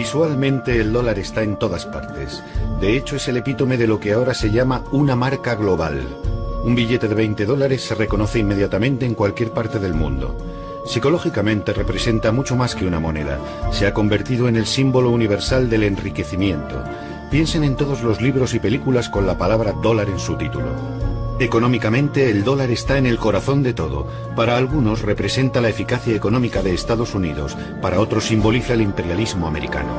Visualmente el dólar está en todas partes. De hecho, es el epítome de lo que ahora se llama una marca global. Un billete de $20 se reconoce inmediatamente en cualquier parte del mundo. Psicológicamente representa mucho más que una moneda. Se ha convertido en el símbolo universal del enriquecimiento. Piensen en todos los libros y películas con la palabra dólar en su título. Económicamente, el dólar está en el corazón de todo. Para algunos representa la eficacia económica de Estados Unidos, para otros simboliza el imperialismo americano.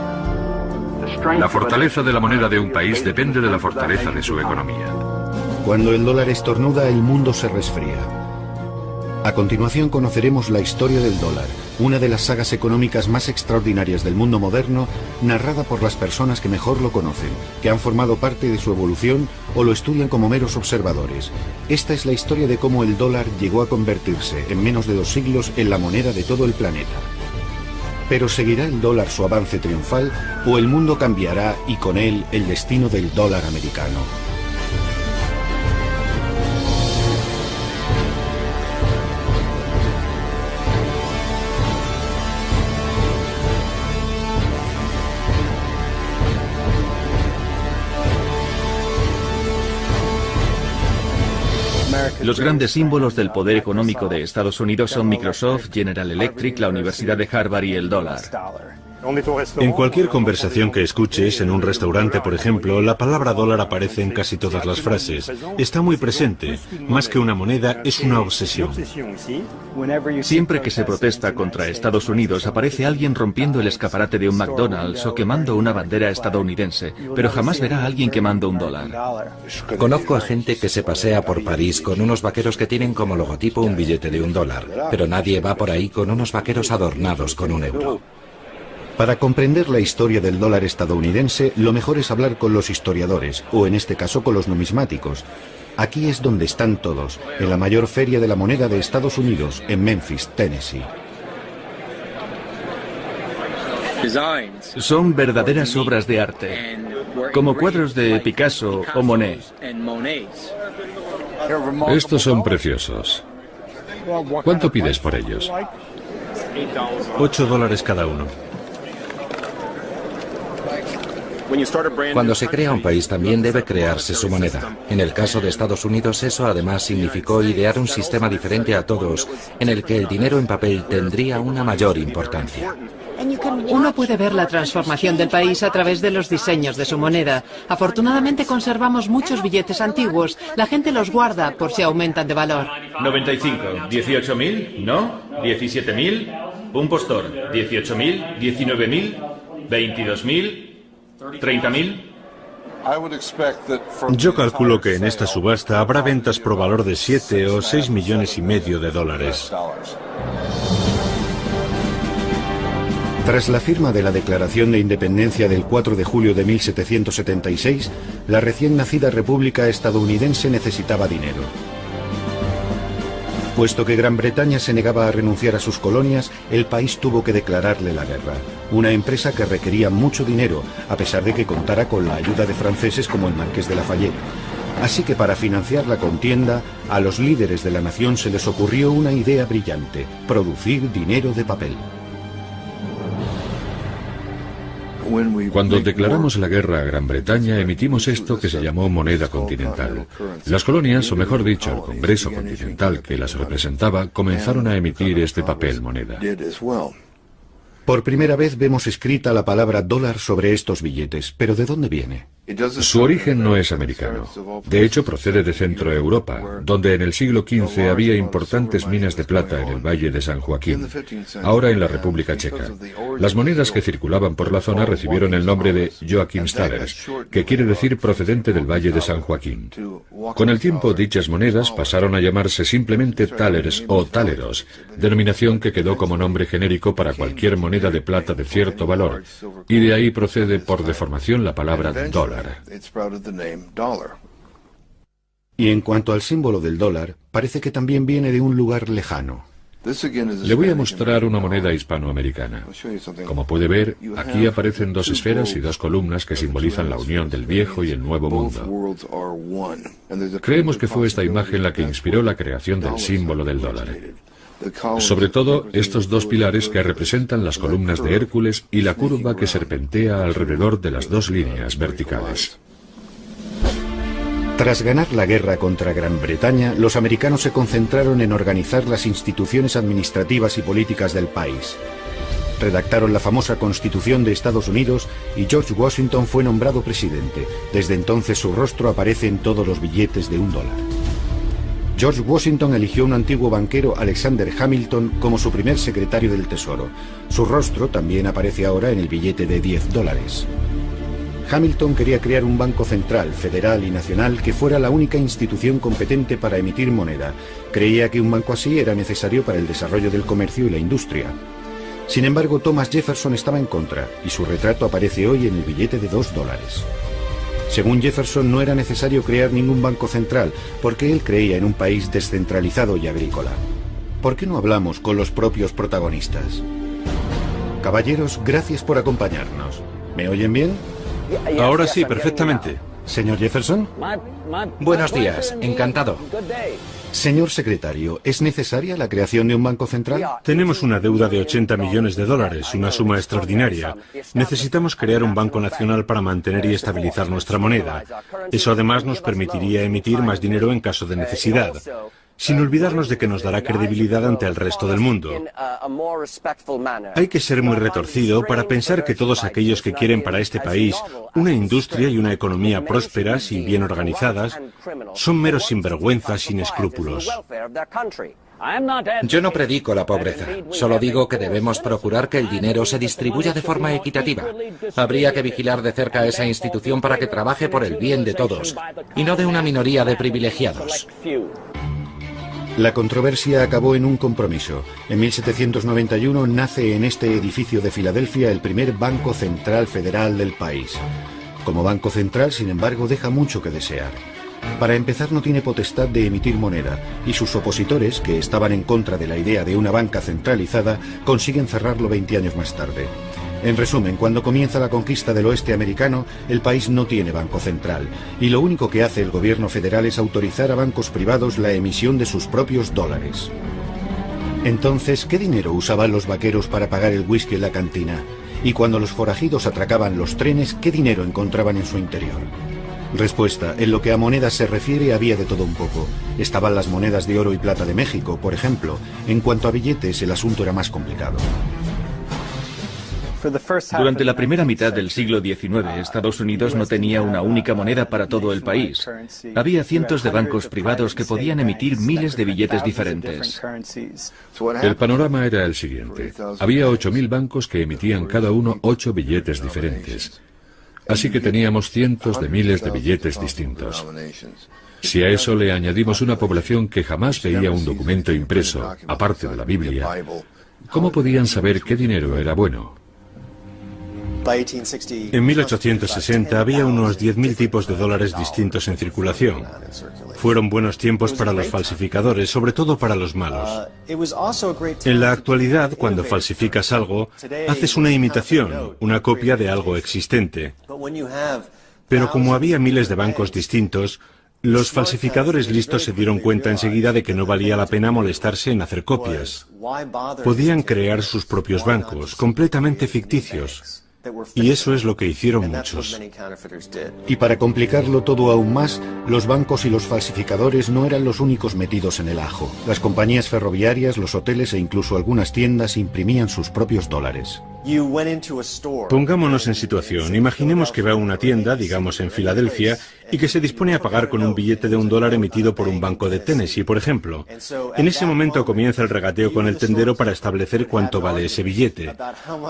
La fortaleza de la moneda de un país depende de la fortaleza de su economía. Cuando el dólar estornuda, el mundo se resfría. A continuación conoceremos la historia del dólar, una de las sagas económicas más extraordinarias del mundo moderno, narrada por las personas que mejor lo conocen, que han formado parte de su evolución o lo estudian como meros observadores. Esta es la historia de cómo el dólar llegó a convertirse, en menos de 2 siglos, en la moneda de todo el planeta. Pero ¿seguirá el dólar su avance triunfal o el mundo cambiará y con él el destino del dólar americano? Los grandes símbolos del poder económico de Estados Unidos son Microsoft, General Electric, la Universidad de Harvard y el dólar. En cualquier conversación que escuches, en un restaurante, por ejemplo, la palabra dólar aparece en casi todas las frases. Está muy presente. Más que una moneda, es una obsesión. Siempre que se protesta contra Estados Unidos, aparece alguien rompiendo el escaparate de un McDonald's o quemando una bandera estadounidense, pero jamás verá a alguien quemando un dólar. Conozco a gente que se pasea por París con unos vaqueros que tienen como logotipo un billete de $1, pero nadie va por ahí con unos vaqueros adornados con €1. Para comprender la historia del dólar estadounidense, lo mejor es hablar con los historiadores, o en este caso con los numismáticos. Aquí es donde están todos, en la mayor feria de la moneda de Estados Unidos, en Memphis, Tennessee. Son verdaderas obras de arte, como cuadros de Picasso o Monet. Estos son preciosos. ¿Cuánto pides por ellos? $8 cada uno. Cuando se crea un país también debe crearse su moneda. En el caso de Estados Unidos eso además significó idear un sistema diferente a todos, en el que el dinero en papel tendría una mayor importancia. Uno puede ver la transformación del país a través de los diseños de su moneda. Afortunadamente conservamos muchos billetes antiguos. La gente los guarda por si aumentan de valor. 95, 18.000, ¿no? 17.000, un postor, 18.000, 19.000, 22.000, 30.000. Yo calculo que en esta subasta habrá ventas por valor de 7 o 6 millones y medio de dólares. Tras la firma de la Declaración de Independencia del 4 de julio de 1776, la recién nacida República estadounidense necesitaba dinero. Puesto que Gran Bretaña se negaba a renunciar a sus colonias, el país tuvo que declararle la guerra. Una empresa que requería mucho dinero, a pesar de que contara con la ayuda de franceses como el Marqués de Lafayette. Así que para financiar la contienda, a los líderes de la nación se les ocurrió una idea brillante: producir dinero de papel. Cuando declaramos la guerra a Gran Bretaña, emitimos esto que se llamó moneda continental. Las colonias, o mejor dicho, el Congreso Continental que las representaba, comenzaron a emitir este papel moneda. Por primera vez vemos escrita la palabra dólar sobre estos billetes, pero ¿de dónde viene? Su origen no es americano. De hecho, procede de Centro Europa, donde en el siglo XV había importantes minas de plata en el Valle de San Joaquín, ahora en la República Checa. Las monedas que circulaban por la zona recibieron el nombre de Joachimsthalers, que quiere decir procedente del Valle de San Joaquín. Con el tiempo, dichas monedas pasaron a llamarse simplemente thalers o taleros, denominación que quedó como nombre genérico para cualquier moneda de plata de cierto valor, y de ahí procede por deformación la palabra dólar. Y en cuanto al símbolo del dólar, parece que también viene de un lugar lejano. Le voy a mostrar una moneda hispanoamericana. Como puede ver, aquí aparecen 2 esferas y 2 columnas que simbolizan la unión del viejo y el nuevo mundo. Creemos que fue esta imagen la que inspiró la creación del símbolo del dólar. Sobre todo estos dos pilares que representan las columnas de Hércules y la curva que serpentea alrededor de las dos líneas verticales. Tras ganar la guerra contra Gran Bretaña, los americanos se concentraron en organizar las instituciones administrativas y políticas del país. Redactaron la famosa Constitución de Estados Unidos y George Washington fue nombrado presidente. Desde entonces su rostro aparece en todos los billetes de $1. George Washington eligió a un antiguo banquero, Alexander Hamilton, como su primer secretario del Tesoro. Su rostro también aparece ahora en el billete de $10. Hamilton quería crear un banco central, federal y nacional que fuera la única institución competente para emitir moneda. Creía que un banco así era necesario para el desarrollo del comercio y la industria. Sin embargo, Thomas Jefferson estaba en contra, y su retrato aparece hoy en el billete de $2. Según Jefferson, no era necesario crear ningún banco central, porque él creía en un país descentralizado y agrícola. ¿Por qué no hablamos con los propios protagonistas? Caballeros, gracias por acompañarnos. ¿Me oyen bien? Ahora sí, perfectamente. Señor Jefferson. Buenos días, encantado. Señor secretario, ¿es necesaria la creación de un banco central? Tenemos una deuda de $80 millones, una suma extraordinaria. Necesitamos crear un banco nacional para mantener y estabilizar nuestra moneda. Eso además nos permitiría emitir más dinero en caso de necesidad, sin olvidarnos de que nos dará credibilidad ante el resto del mundo. Hay que ser muy retorcido para pensar que todos aquellos que quieren para este país una industria y una economía prósperas y bien organizadas son meros sinvergüenzas sin escrúpulos. Yo no predico la pobreza, solo digo que debemos procurar que el dinero se distribuya de forma equitativa. Habría que vigilar de cerca a esa institución para que trabaje por el bien de todos, y no de una minoría de privilegiados. La controversia acabó en un compromiso. En 1791 nace en este edificio de Filadelfia el primer Banco Central Federal del país. Como Banco Central, sin embargo, deja mucho que desear. Para empezar, no tiene potestad de emitir moneda, y sus opositores, que estaban en contra de la idea de una banca centralizada, consiguen cerrarlo 20 años más tarde. En resumen, cuando comienza la conquista del oeste americano, el país no tiene banco central, y lo único que hace el gobierno federal es autorizar a bancos privados la emisión de sus propios dólares. Entonces, ¿qué dinero usaban los vaqueros para pagar el whisky en la cantina? Y cuando los forajidos atracaban los trenes, ¿qué dinero encontraban en su interior? Respuesta: en lo que a monedas se refiere había de todo un poco. Estaban las monedas de oro y plata de México, por ejemplo. En cuanto a billetes, el asunto era más complicado. Durante la primera mitad del siglo XIX, Estados Unidos no tenía una única moneda para todo el país. Había cientos de bancos privados que podían emitir miles de billetes diferentes. El panorama era el siguiente. Había 8.000 bancos que emitían cada uno 8 billetes diferentes. Así que teníamos cientos de miles de billetes distintos. Si a eso le añadimos una población que jamás veía un documento impreso, aparte de la Biblia, ¿cómo podían saber qué dinero era bueno? En 1860 había unos 10.000 tipos de dólares distintos en circulación. Fueron buenos tiempos para los falsificadores, sobre todo para los malos. En la actualidad, cuando falsificas algo, haces una imitación, una copia de algo existente. Pero como había miles de bancos distintos, los falsificadores listos se dieron cuenta enseguida de que no valía la pena molestarse en hacer copias. Podían crear sus propios bancos, completamente ficticios. Y eso es lo que hicieron muchos. Y para complicarlo todo aún más, los bancos y los falsificadores no eran los únicos metidos en el ajo. Las compañías ferroviarias, los hoteles e incluso algunas tiendas imprimían sus propios dólares. Pongámonos en situación. Imaginemos que va a una tienda, digamos en Filadelfia, y que se dispone a pagar con un billete de $1 emitido por un banco de Tennessee, por ejemplo. En ese momento comienza el regateo con el tendero para establecer cuánto vale ese billete.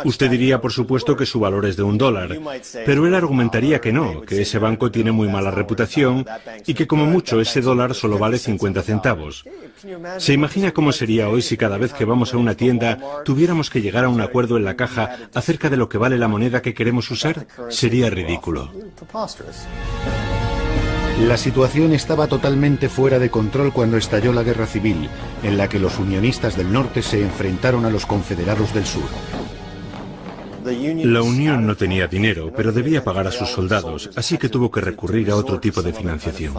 Usted diría, por supuesto, que su valor es de $1, pero él argumentaría que no, que ese banco tiene muy mala reputación y que como mucho ese dólar solo vale 50 centavos. ¿Se imagina cómo sería hoy si cada vez que vamos a una tienda tuviéramos que llegar a un acuerdo en la caja acerca de lo que vale la moneda que queremos usar? Sería ridículo. La situación estaba totalmente fuera de control cuando estalló la Guerra Civil, en la que los unionistas del norte se enfrentaron a los confederados del sur. La Unión no tenía dinero, pero debía pagar a sus soldados, así que tuvo que recurrir a otro tipo de financiación.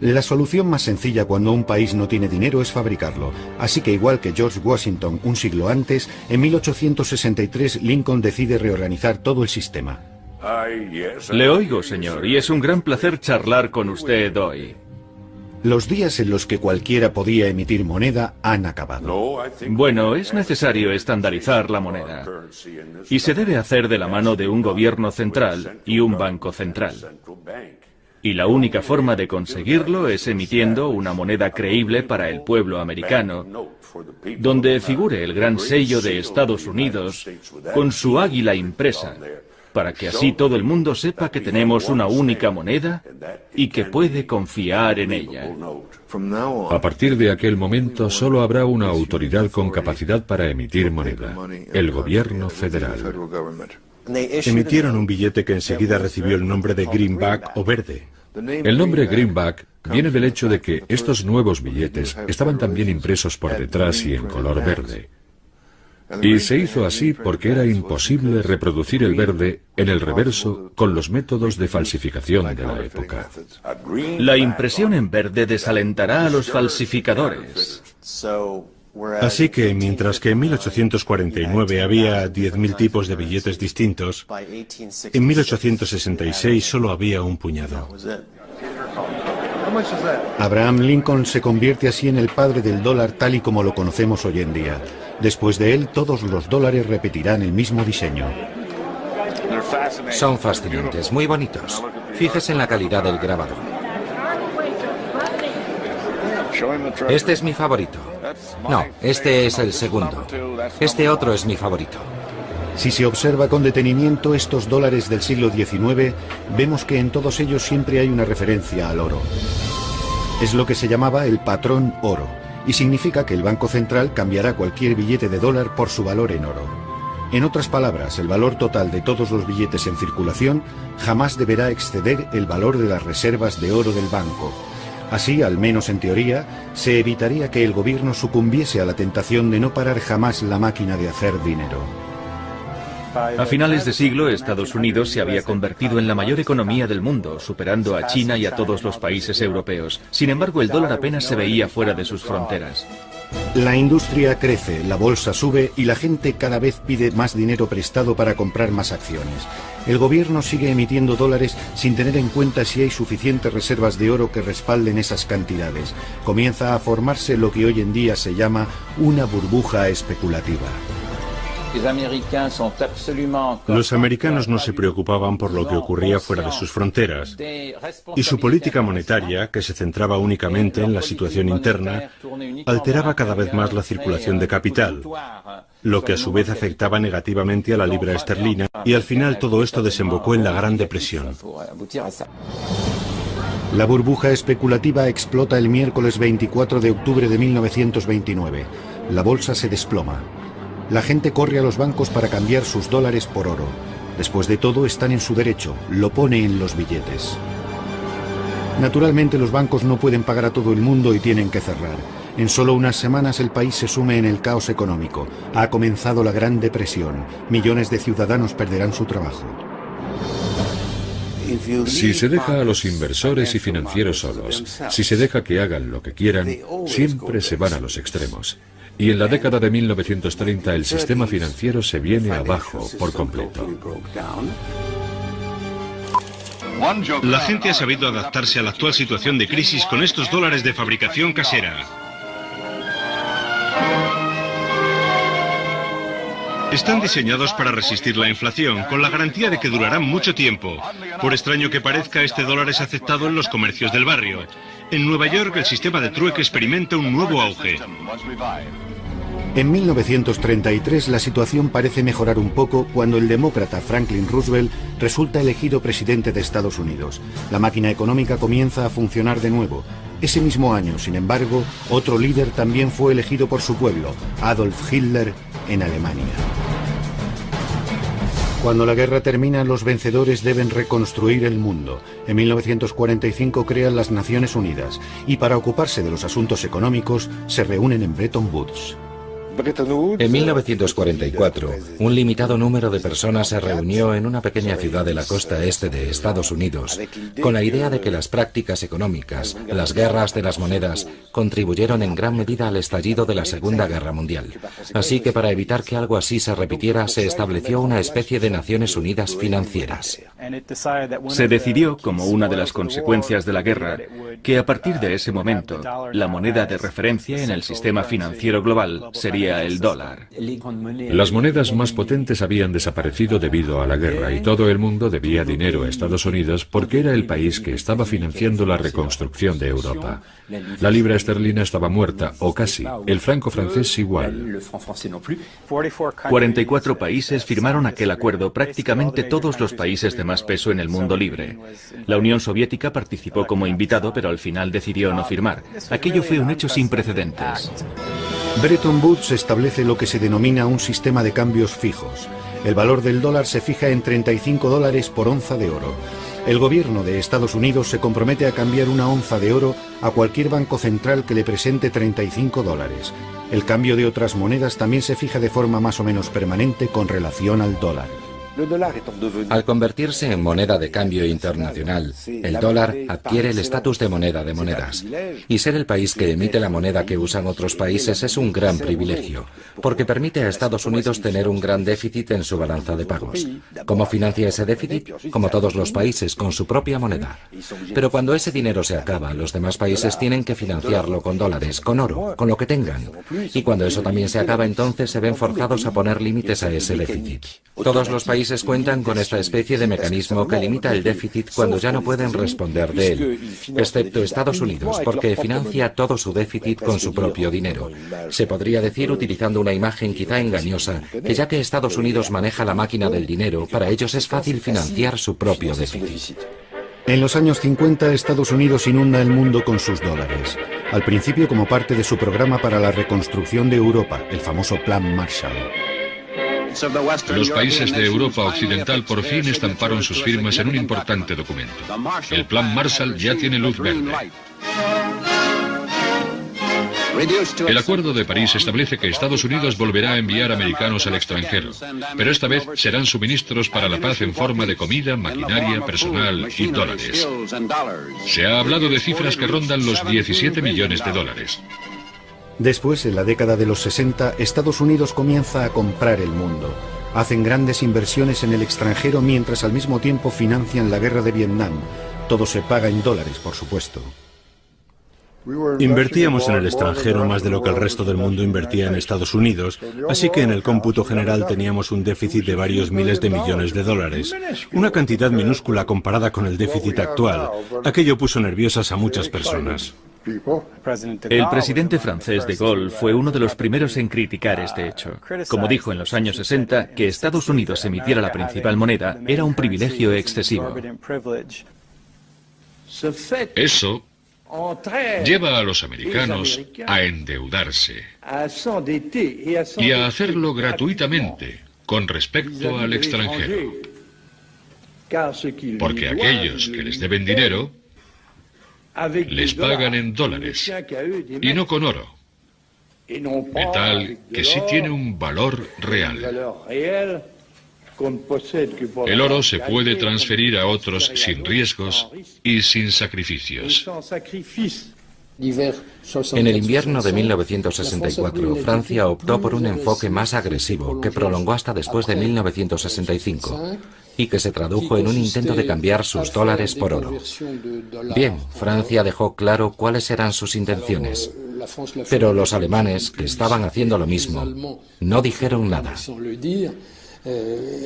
La solución más sencilla cuando un país no tiene dinero es fabricarlo. Así que igual que George Washington un siglo antes, en 1863 Lincoln decide reorganizar todo el sistema. Le oigo, señor, y es un gran placer charlar con usted hoy. Los días en los que cualquiera podía emitir moneda han acabado. Bueno, es necesario estandarizar la moneda. Y se debe hacer de la mano de un gobierno central y un banco central. Y la única forma de conseguirlo es emitiendo una moneda creíble para el pueblo americano, donde figure el gran sello de Estados Unidos con su águila impresa, para que así todo el mundo sepa que tenemos una única moneda y que puede confiar en ella. A partir de aquel momento solo habrá una autoridad con capacidad para emitir moneda, el gobierno federal. Emitieron un billete que enseguida recibió el nombre de greenback o verde. El nombre greenback viene del hecho de que estos nuevos billetes estaban también impresos por detrás y en color verde. Y se hizo así porque era imposible reproducir el verde en el reverso con los métodos de falsificación de la época. La impresión en verde desalentará a los falsificadores. Así que, mientras que en 1849 había 10.000 tipos de billetes distintos, en 1866 solo había un puñado. Abraham Lincoln se convierte así en el padre del dólar tal y como lo conocemos hoy en día. Después de él, todos los dólares repetirán el mismo diseño. Son fascinantes, muy bonitos. Fíjese en la calidad del grabado. Este es mi favorito. No, este es el segundo. Este otro es mi favorito. Si se observa con detenimiento estos dólares del siglo XIX, vemos que en todos ellos siempre hay una referencia al oro. Es lo que se llamaba el patrón oro, y significa que el Banco Central cambiará cualquier billete de dólar por su valor en oro. En otras palabras, el valor total de todos los billetes en circulación jamás deberá exceder el valor de las reservas de oro del banco. Así, al menos en teoría, se evitaría que el gobierno sucumbiese a la tentación de no parar jamás la máquina de hacer dinero. A finales de siglo, Estados Unidos se había convertido en la mayor economía del mundo, superando a China y a todos los países europeos. Sin embargo, el dólar apenas se veía fuera de sus fronteras. La industria crece, la bolsa sube y la gente cada vez pide más dinero prestado para comprar más acciones. El gobierno sigue emitiendo dólares sin tener en cuenta si hay suficientes reservas de oro que respalden esas cantidades. Comienza a formarse lo que hoy en día se llama una burbuja especulativa. Los americanos no se preocupaban por lo que ocurría fuera de sus fronteras, y su política monetaria, que se centraba únicamente en la situación interna, alteraba cada vez más la circulación de capital, lo que a su vez afectaba negativamente a la libra esterlina, y al final todo esto desembocó en la Gran Depresión. La burbuja especulativa explota el miércoles 24 de octubre de 1929. La bolsa se desploma. La gente corre a los bancos para cambiar sus dólares por oro. Después de todo, están en su derecho, lo pone en los billetes. Naturalmente, los bancos no pueden pagar a todo el mundo y tienen que cerrar. En solo unas semanas el país se sume en el caos económico. Ha comenzado la Gran Depresión. Millones de ciudadanos perderán su trabajo. Si se deja a los inversores y financieros solos, si se deja que hagan lo que quieran, siempre se van a los extremos. Y en la década de 1930 el sistema financiero se viene abajo por completo. La gente ha sabido adaptarse a la actual situación de crisis con estos dólares de fabricación casera. Están diseñados para resistir la inflación, con la garantía de que durarán mucho tiempo. Por extraño que parezca, este dólar es aceptado en los comercios del barrio. En Nueva York, el sistema de trueque experimenta un nuevo auge. En 1933 la situación parece mejorar un poco cuando el demócrata Franklin Roosevelt resulta elegido presidente de Estados Unidos. La máquina económica comienza a funcionar de nuevo. Ese mismo año, sin embargo, otro líder también fue elegido por su pueblo, Adolf Hitler, en Alemania. Cuando la guerra termina, los vencedores deben reconstruir el mundo. En 1945 crean las Naciones Unidas y para ocuparse de los asuntos económicos se reúnen en Bretton Woods. En 1944, un limitado número de personas se reunió en una pequeña ciudad de la costa este de Estados Unidos con la idea de que las prácticas económicas, las guerras de las monedas, contribuyeron en gran medida al estallido de la Segunda Guerra Mundial. Así que para evitar que algo así se repitiera, se estableció una especie de Naciones Unidas financieras. Se decidió, como una de las consecuencias de la guerra, que a partir de ese momento, la moneda de referencia en el sistema financiero global sería el dólar. Las monedas más potentes habían desaparecido debido a la guerra y todo el mundo debía dinero a Estados Unidos porque era el país que estaba financiando la reconstrucción de Europa. La libra esterlina estaba muerta, o casi. El franco francés igual. 44 países firmaron aquel acuerdo, prácticamente todos los países de más peso en el mundo libre. La Unión Soviética participó como invitado, pero al final decidió no firmar. Aquello fue un hecho sin precedentes. Bretton Woods establece lo que se denomina un sistema de cambios fijos. El valor del dólar se fija en 35 dólares por onza de oro. El gobierno de Estados Unidos se compromete a cambiar una onza de oro a cualquier banco central que le presente 35 dólares. El cambio de otras monedas también se fija de forma más o menos permanente con relación al dólar. Al convertirse en moneda de cambio internacional, el dólar adquiere el estatus de moneda de monedas. Y ser el país que emite la moneda que usan otros países es un gran privilegio, porque permite a Estados Unidos tener un gran déficit en su balanza de pagos. ¿Cómo financia ese déficit? Como todos los países, con su propia moneda. Pero cuando ese dinero se acaba, los demás países tienen que financiarlo con dólares, con oro, con lo que tengan. Y cuando eso también se acaba, entonces se ven forzados a poner límites a ese déficit. Todos los países cuentan con esta especie de mecanismo que limita el déficit cuando ya no pueden responder de él, excepto Estados Unidos, porque financia todo su déficit con su propio dinero. Se podría decir, utilizando una imagen quizá engañosa, que ya que Estados Unidos maneja la máquina del dinero, para ellos es fácil financiar su propio déficit. En los años 50, Estados Unidos inunda el mundo con sus dólares. Al principio como parte de su programa para la reconstrucción de Europa, el famoso Plan Marshall. Los países de Europa Occidental por fin estamparon sus firmas en un importante documento. El Plan Marshall ya tiene luz verde. El Acuerdo de París establece que Estados Unidos volverá a enviar americanos al extranjero, pero esta vez serán suministros para la paz en forma de comida, maquinaria, personal y dólares. Se ha hablado de cifras que rondan los 17 millones de dólares. Después, en la década de los 60, Estados Unidos comienza a comprar el mundo. Hacen grandes inversiones en el extranjero mientras al mismo tiempo financian la guerra de Vietnam. Todo se paga en dólares, por supuesto. Invertíamos en el extranjero más de lo que el resto del mundo invertía en Estados Unidos, así que en el cómputo general teníamos un déficit de varios miles de millones de dólares. Una cantidad minúscula comparada con el déficit actual. Aquello puso nerviosas a muchas personas. El presidente francés de Gaulle fue uno de los primeros en criticar este hecho. Como dijo en los años 60, que Estados Unidos emitiera la principal moneda era un privilegio excesivo. Eso lleva a los americanos a endeudarse y a hacerlo gratuitamente con respecto al extranjero. Porque aquellos que les deben dinero les pagan en dólares y no con oro, metal que sí tiene un valor real. El oro se puede transferir a otros sin riesgos y sin sacrificios. En el invierno de 1964, Francia optó por un enfoque más agresivo que prolongó hasta después de 1965 y que se tradujo en un intento de cambiar sus dólares por oro. Bien, Francia dejó claro cuáles eran sus intenciones, pero los alemanes, que estaban haciendo lo mismo, no dijeron nada.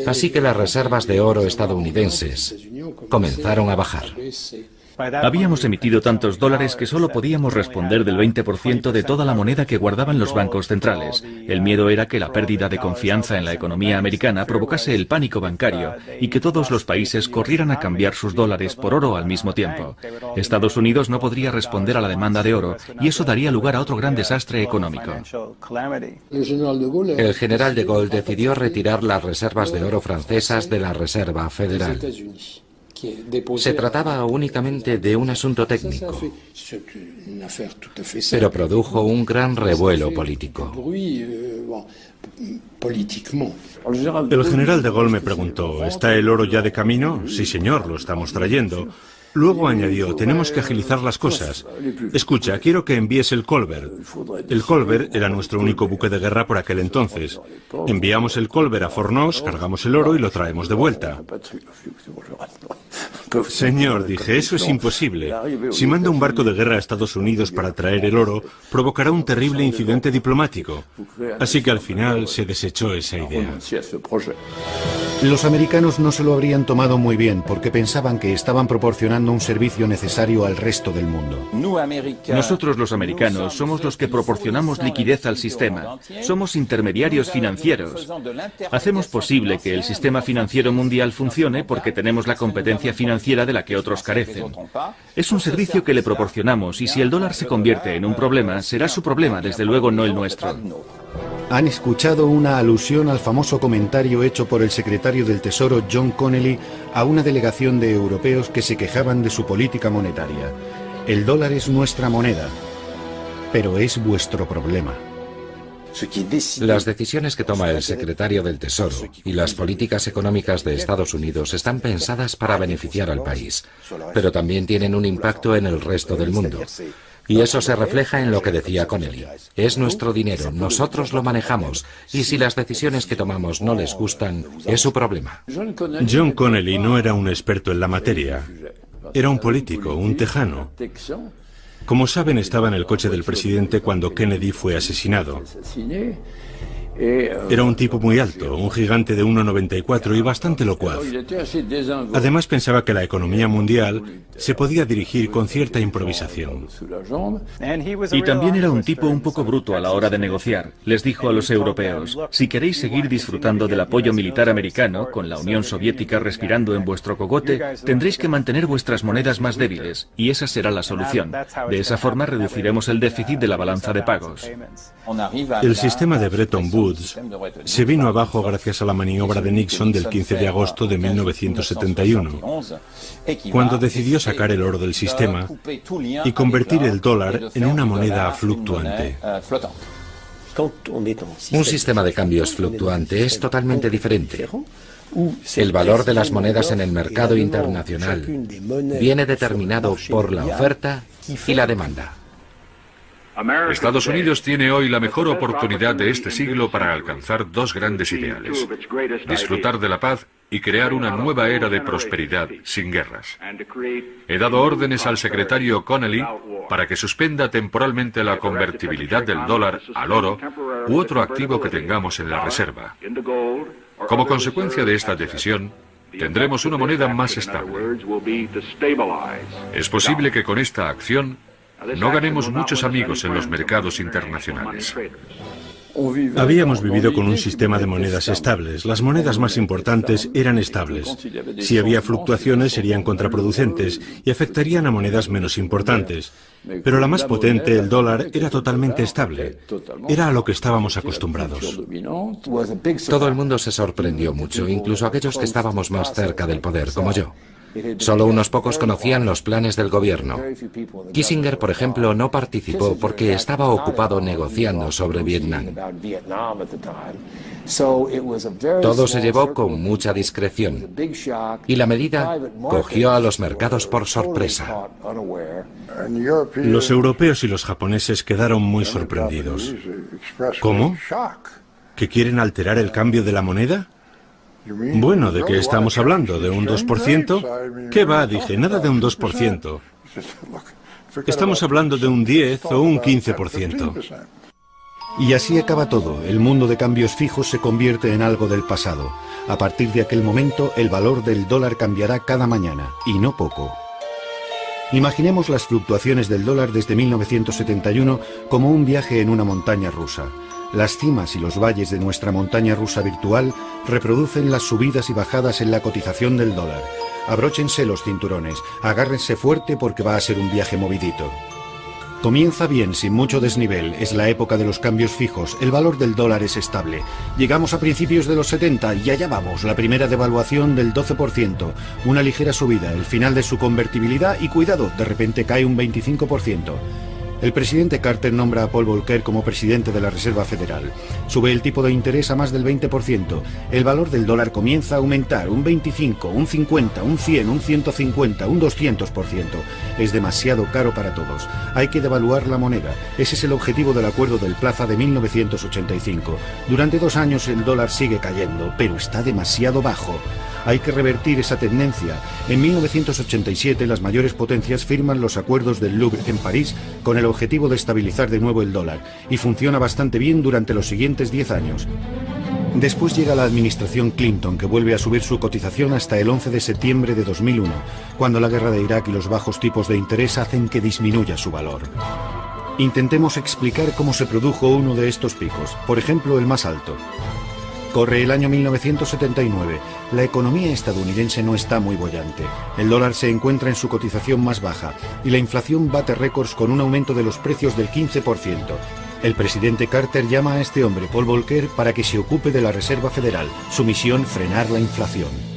Así que las reservas de oro estadounidenses comenzaron a bajar. Habíamos emitido tantos dólares que solo podíamos responder del 20% de toda la moneda que guardaban los bancos centrales. El miedo era que la pérdida de confianza en la economía americana provocase el pánico bancario y que todos los países corrieran a cambiar sus dólares por oro al mismo tiempo. Estados Unidos no podría responder a la demanda de oro y eso daría lugar a otro gran desastre económico. El general de Gaulle decidió retirar las reservas de oro francesas de la Reserva Federal. Se trataba únicamente de un asunto técnico, pero produjo un gran revuelo político. El general de Gaulle me preguntó, ¿está el oro ya de camino? Sí, señor, lo estamos trayendo. Luego añadió, tenemos que agilizar las cosas. Escucha, quiero que envíes el Colbert. El Colbert era nuestro único buque de guerra por aquel entonces. Enviamos el Colbert a Fornos, cargamos el oro y lo traemos de vuelta. Señor, dije, eso es imposible. Si manda un barco de guerra a Estados Unidos para traer el oro, provocará un terrible incidente diplomático. Así que al final se desechó esa idea. Los americanos no se lo habrían tomado muy bien porque pensaban que estaban proporcionando un servicio necesario al resto del mundo. Nosotros los americanos somos los que proporcionamos liquidez al sistema. Somos intermediarios financieros. Hacemos posible que el sistema financiero mundial funcione porque tenemos la competencia financiera de la que otros carecen. Es un servicio que le proporcionamos y si el dólar se convierte en un problema, será su problema, desde luego no el nuestro. Han escuchado una alusión al famoso comentario hecho por el secretario del Tesoro John Connally a una delegación de europeos que se quejaban de su política monetaria. El dólar es nuestra moneda, pero es vuestro problema. Las decisiones que toma el secretario del Tesoro y las políticas económicas de Estados Unidos están pensadas para beneficiar al país, pero también tienen un impacto en el resto del mundo. Y eso se refleja en lo que decía Connally. Es nuestro dinero, nosotros lo manejamos, y si las decisiones que tomamos no les gustan, es su problema. John Connally no era un experto en la materia. Era un político, un tejano. Como saben, estaba en el coche del presidente cuando Kennedy fue asesinado. Era un tipo muy alto, un gigante de 1,94 y bastante locuaz. Además pensaba que la economía mundial se podía dirigir con cierta improvisación. Y también era un tipo un poco bruto a la hora de negociar. Les dijo a los europeos, si queréis seguir disfrutando del apoyo militar americano, con la Unión Soviética respirando en vuestro cogote, tendréis que mantener vuestras monedas más débiles, y esa será la solución. De esa forma reduciremos el déficit de la balanza de pagos. El sistema de Bretton Woods se vino abajo gracias a la maniobra de Nixon del 15 de agosto de 1971, cuando decidió sacar el oro del sistema y convertir el dólar en una moneda fluctuante. Un sistema de cambios fluctuante es totalmente diferente. El valor de las monedas en el mercado internacional viene determinado por la oferta y la demanda. Estados Unidos tiene hoy la mejor oportunidad de este siglo para alcanzar dos grandes ideales: disfrutar de la paz y crear una nueva era de prosperidad sin guerras. He dado órdenes al secretario Connally para que suspenda temporalmente la convertibilidad del dólar al oro u otro activo que tengamos en la reserva. Como consecuencia de esta decisión, tendremos una moneda más estable. Es posible que con esta acción no ganemos muchos amigos en los mercados internacionales. Habíamos vivido con un sistema de monedas estables. Las monedas más importantes eran estables. Si había fluctuaciones serían contraproducentes y afectarían a monedas menos importantes. Pero la más potente, el dólar, era totalmente estable. Era a lo que estábamos acostumbrados. Todo el mundo se sorprendió mucho, incluso aquellos que estábamos más cerca del poder, como yo. Solo unos pocos conocían los planes del gobierno. Kissinger, por ejemplo, no participó porque estaba ocupado negociando sobre Vietnam. Todo se llevó con mucha discreción y la medida cogió a los mercados por sorpresa. Los europeos y los japoneses quedaron muy sorprendidos. ¿Cómo? ¿Que quieren alterar el cambio de la moneda? Bueno, ¿de qué estamos hablando? ¿De un 2%? ¿Qué va? Dije, nada de un 2%. Estamos hablando de un 10 o un 15%. Y así acaba todo. El mundo de cambios fijos se convierte en algo del pasado. A partir de aquel momento, el valor del dólar cambiará cada mañana, y no poco. Imaginemos las fluctuaciones del dólar desde 1971 como un viaje en una montaña rusa. Las cimas y los valles de nuestra montaña rusa virtual reproducen las subidas y bajadas en la cotización del dólar. Abróchense los cinturones, agárrense fuerte porque va a ser un viaje movidito. Comienza bien, sin mucho desnivel. Es la época de los cambios fijos. El valor del dólar es estable. Llegamos a principios de los 70 y allá vamos. La primera devaluación del 12%. Una ligera subida, el final de su convertibilidad y cuidado, de repente cae un 25%. El presidente Carter nombra a Paul Volcker como presidente de la Reserva Federal. Sube el tipo de interés a más del 20%. El valor del dólar comienza a aumentar un 25, un 50, un 100, un 150, un 200%. Es demasiado caro para todos. Hay que devaluar la moneda. Ese es el objetivo del Acuerdo del Plaza de 1985. Durante 2 años el dólar sigue cayendo, pero está demasiado bajo. Hay que revertir esa tendencia. En 1987 las mayores potencias firman los acuerdos del Louvre en París con el objetivo de estabilizar de nuevo el dólar, y funciona bastante bien durante los siguientes 10 años. Después llega la administración Clinton, que vuelve a subir su cotización hasta el 11 de septiembre de 2001, cuando la guerra de Irak y los bajos tipos de interés hacen que disminuya su valor. Intentemos explicar cómo se produjo uno de estos picos, por ejemplo el más alto. Corre el año 1979. La economía estadounidense no está muy boyante. El dólar se encuentra en su cotización más baja y la inflación bate récords con un aumento de los precios del 15%. El presidente Carter llama a este hombre, Paul Volcker, para que se ocupe de la Reserva Federal. Su misión, frenar la inflación.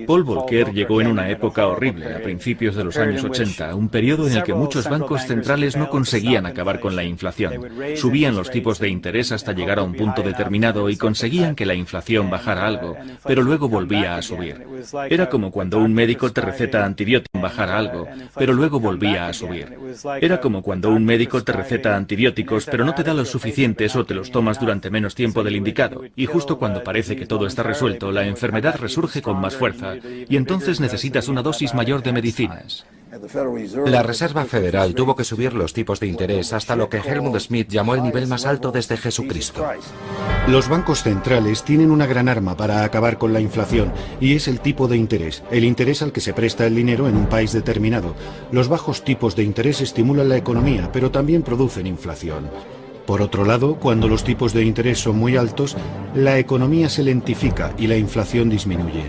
Paul Volcker llegó en una época horrible, a principios de los años 80, un periodo en el que muchos bancos centrales no conseguían acabar con la inflación. Subían los tipos de interés hasta llegar a un punto determinado y conseguían que la inflación bajara algo, pero luego volvía a subir. Era como cuando un médico te receta antibióticos, bajara algo, pero luego volvía a subir. Era como cuando un médico te receta antibióticos, pero no te da los suficientes o te los tomas durante menos tiempo del indicado, y justo cuando parece que todo está resuelto, la enfermedad resurge con más fuerza, y entonces necesitas una dosis mayor de medicinas. La Reserva Federal tuvo que subir los tipos de interés hasta lo que Helmut Schmidt llamó el nivel más alto desde Jesucristo. Los bancos centrales tienen una gran arma para acabar con la inflación, y es el tipo de interés, el interés al que se presta el dinero en un país determinado. Los bajos tipos de interés estimulan la economía, pero también producen inflación. Por otro lado, cuando los tipos de interés son muy altos, la economía se lentifica y la inflación disminuye.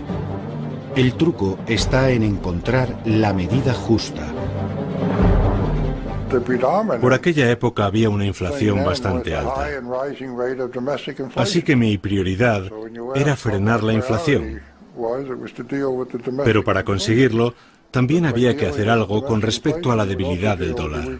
El truco está en encontrar la medida justa. Por aquella época había una inflación bastante alta. Así que mi prioridad era frenar la inflación. Pero para conseguirlo, también había que hacer algo con respecto a la debilidad del dólar.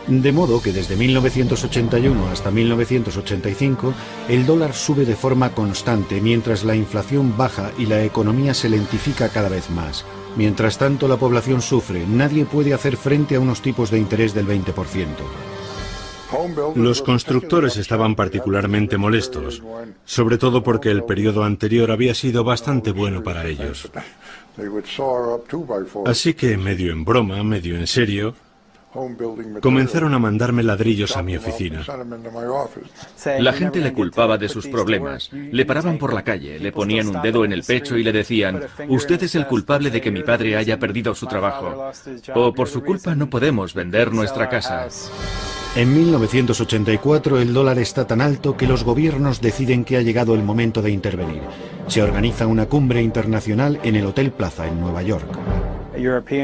De modo que desde 1981 hasta 1985, el dólar sube de forma constante mientras la inflación baja y la economía se lentifica cada vez más. Mientras tanto, la población sufre. Nadie puede hacer frente a unos tipos de interés del 20%. Los constructores estaban particularmente molestos, sobre todo porque el periodo anterior había sido bastante bueno para ellos. Así que, medio en broma, medio en serio, comenzaron a mandarme ladrillos a mi oficina. La gente le culpaba de sus problemas. Le paraban por la calle, le ponían un dedo en el pecho y le decían: usted es el culpable de que mi padre haya perdido su trabajo. O por su culpa no podemos vender nuestra casa. En 1984 el dólar está tan alto que los gobiernos deciden que ha llegado el momento de intervenir. Se organiza una cumbre internacional en el Hotel Plaza en Nueva York.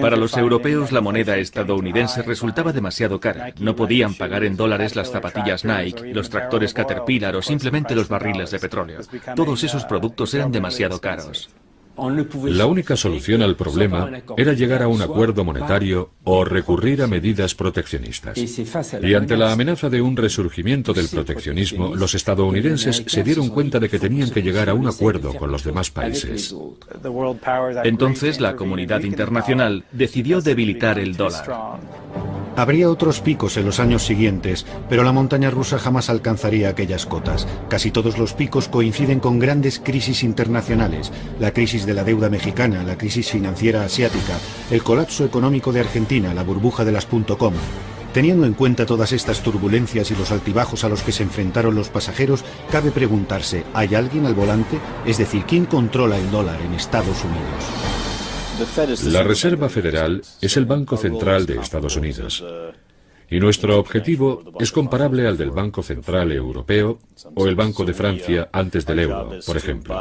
Para los europeos la moneda estadounidense resultaba demasiado cara. No podían pagar en dólares las zapatillas Nike, los tractores Caterpillar o simplemente los barriles de petróleo. Todos esos productos eran demasiado caros. La única solución al problema era llegar a un acuerdo monetario o recurrir a medidas proteccionistas. Y ante la amenaza de un resurgimiento del proteccionismo, los estadounidenses se dieron cuenta de que tenían que llegar a un acuerdo con los demás países. Entonces la comunidad internacional decidió debilitar el dólar. Habría otros picos en los años siguientes, pero la montaña rusa jamás alcanzaría aquellas cotas. Casi todos los picos coinciden con grandes crisis internacionales: la crisis de la deuda mexicana, la crisis financiera asiática, el colapso económico de Argentina, la burbuja de las .com. Teniendo en cuenta todas estas turbulencias y los altibajos a los que se enfrentaron los pasajeros, cabe preguntarse: ¿hay alguien al volante? Es decir, ¿quién controla el dólar en Estados Unidos? La Reserva Federal es el Banco Central de Estados Unidos. Y nuestro objetivo es comparable al del Banco Central Europeo o el Banco de Francia antes del euro, por ejemplo.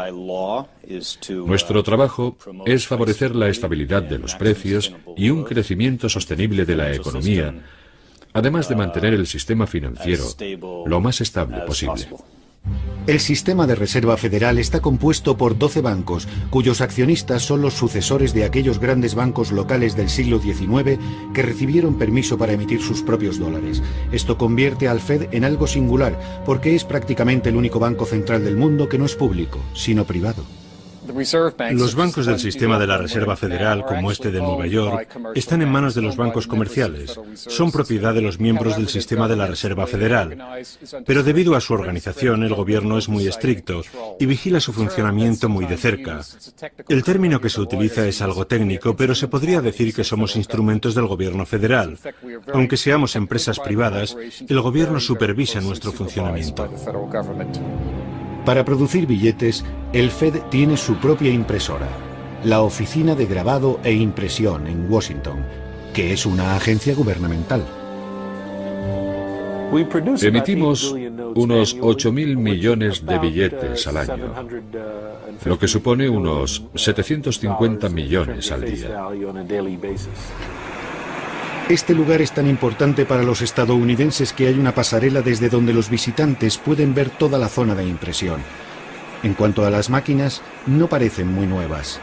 Nuestro trabajo es favorecer la estabilidad de los precios y un crecimiento sostenible de la economía, además de mantener el sistema financiero lo más estable posible. El sistema de Reserva Federal está compuesto por 12 bancos, cuyos accionistas son los sucesores de aquellos grandes bancos locales del siglo XIX que recibieron permiso para emitir sus propios dólares. Esto convierte al Fed en algo singular, porque es prácticamente el único banco central del mundo que no es público, sino privado. Los bancos del sistema de la Reserva Federal, como este de Nueva York, están en manos de los bancos comerciales. Son propiedad de los miembros del sistema de la Reserva Federal. Pero debido a su organización, el gobierno es muy estricto y vigila su funcionamiento muy de cerca. El término que se utiliza es algo técnico, pero se podría decir que somos instrumentos del gobierno federal. Aunque seamos empresas privadas, el gobierno supervisa nuestro funcionamiento. Para producir billetes, el Fed tiene su propia impresora, la Oficina de Grabado e Impresión en Washington, que es una agencia gubernamental. Emitimos unos 8.000 millones de billetes al año, lo que supone unos 750 millones al día. Este lugar es tan importante para los estadounidenses que hay una pasarela desde donde los visitantes pueden ver toda la zona de impresión. En cuanto a las máquinas, no parecen muy nuevas.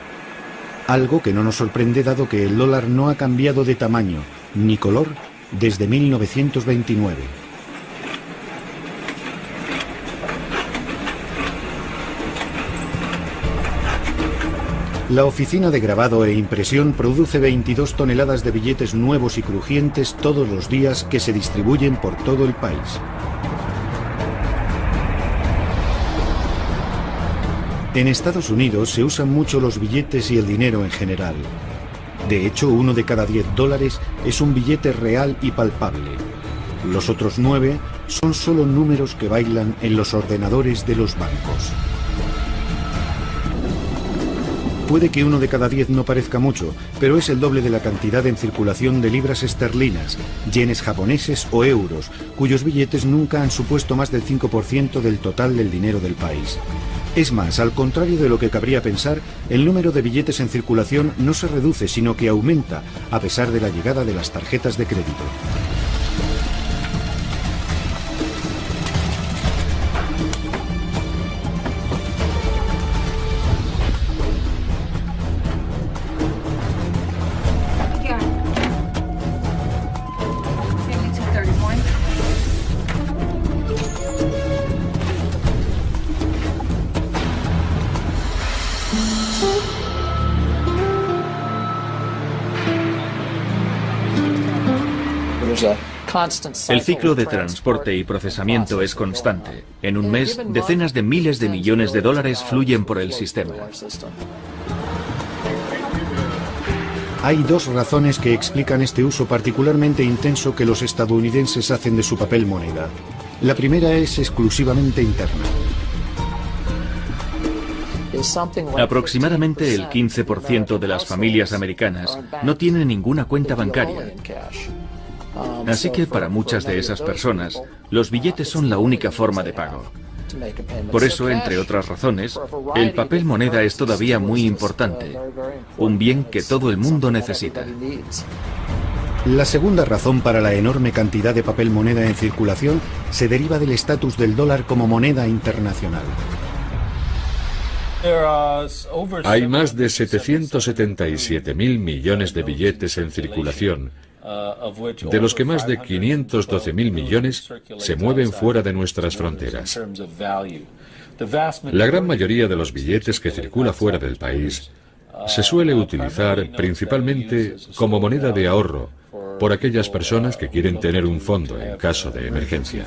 Algo que no nos sorprende dado que el dólar no ha cambiado de tamaño ni color desde 1929. La Oficina de Grabado e Impresión produce 22 toneladas de billetes nuevos y crujientes todos los días que se distribuyen por todo el país. En Estados Unidos se usan mucho los billetes y el dinero en general. De hecho, 1 de cada 10 dólares es un billete real y palpable. Los otros 9 son solo números que bailan en los ordenadores de los bancos. Puede que 1 de cada 10 no parezca mucho, pero es el doble de la cantidad en circulación de libras esterlinas, yenes japoneses o euros, cuyos billetes nunca han supuesto más del 5% del total del dinero del país. Es más, al contrario de lo que cabría pensar, el número de billetes en circulación no se reduce, sino que aumenta, a pesar de la llegada de las tarjetas de crédito. El ciclo de transporte y procesamiento es constante. En un mes, decenas de miles de millones de dólares fluyen por el sistema. Hay 2 razones que explican este uso particularmente intenso que los estadounidenses hacen de su papel moneda. La primera es exclusivamente interna. Aproximadamente el 15% de las familias americanas no tienen ninguna cuenta bancaria. Así que para muchas de esas personas, los billetes son la única forma de pago. Por eso, entre otras razones, el papel moneda es todavía muy importante, un bien que todo el mundo necesita. La segunda razón para la enorme cantidad de papel moneda en circulación se deriva del estatus del dólar como moneda internacional. Hay más de 777.000 millones de billetes en circulación, de los que más de 512.000 millones se mueven fuera de nuestras fronteras. La gran mayoría de los billetes que circula fuera del país se suele utilizar principalmente como moneda de ahorro por aquellas personas que quieren tener un fondo en caso de emergencia.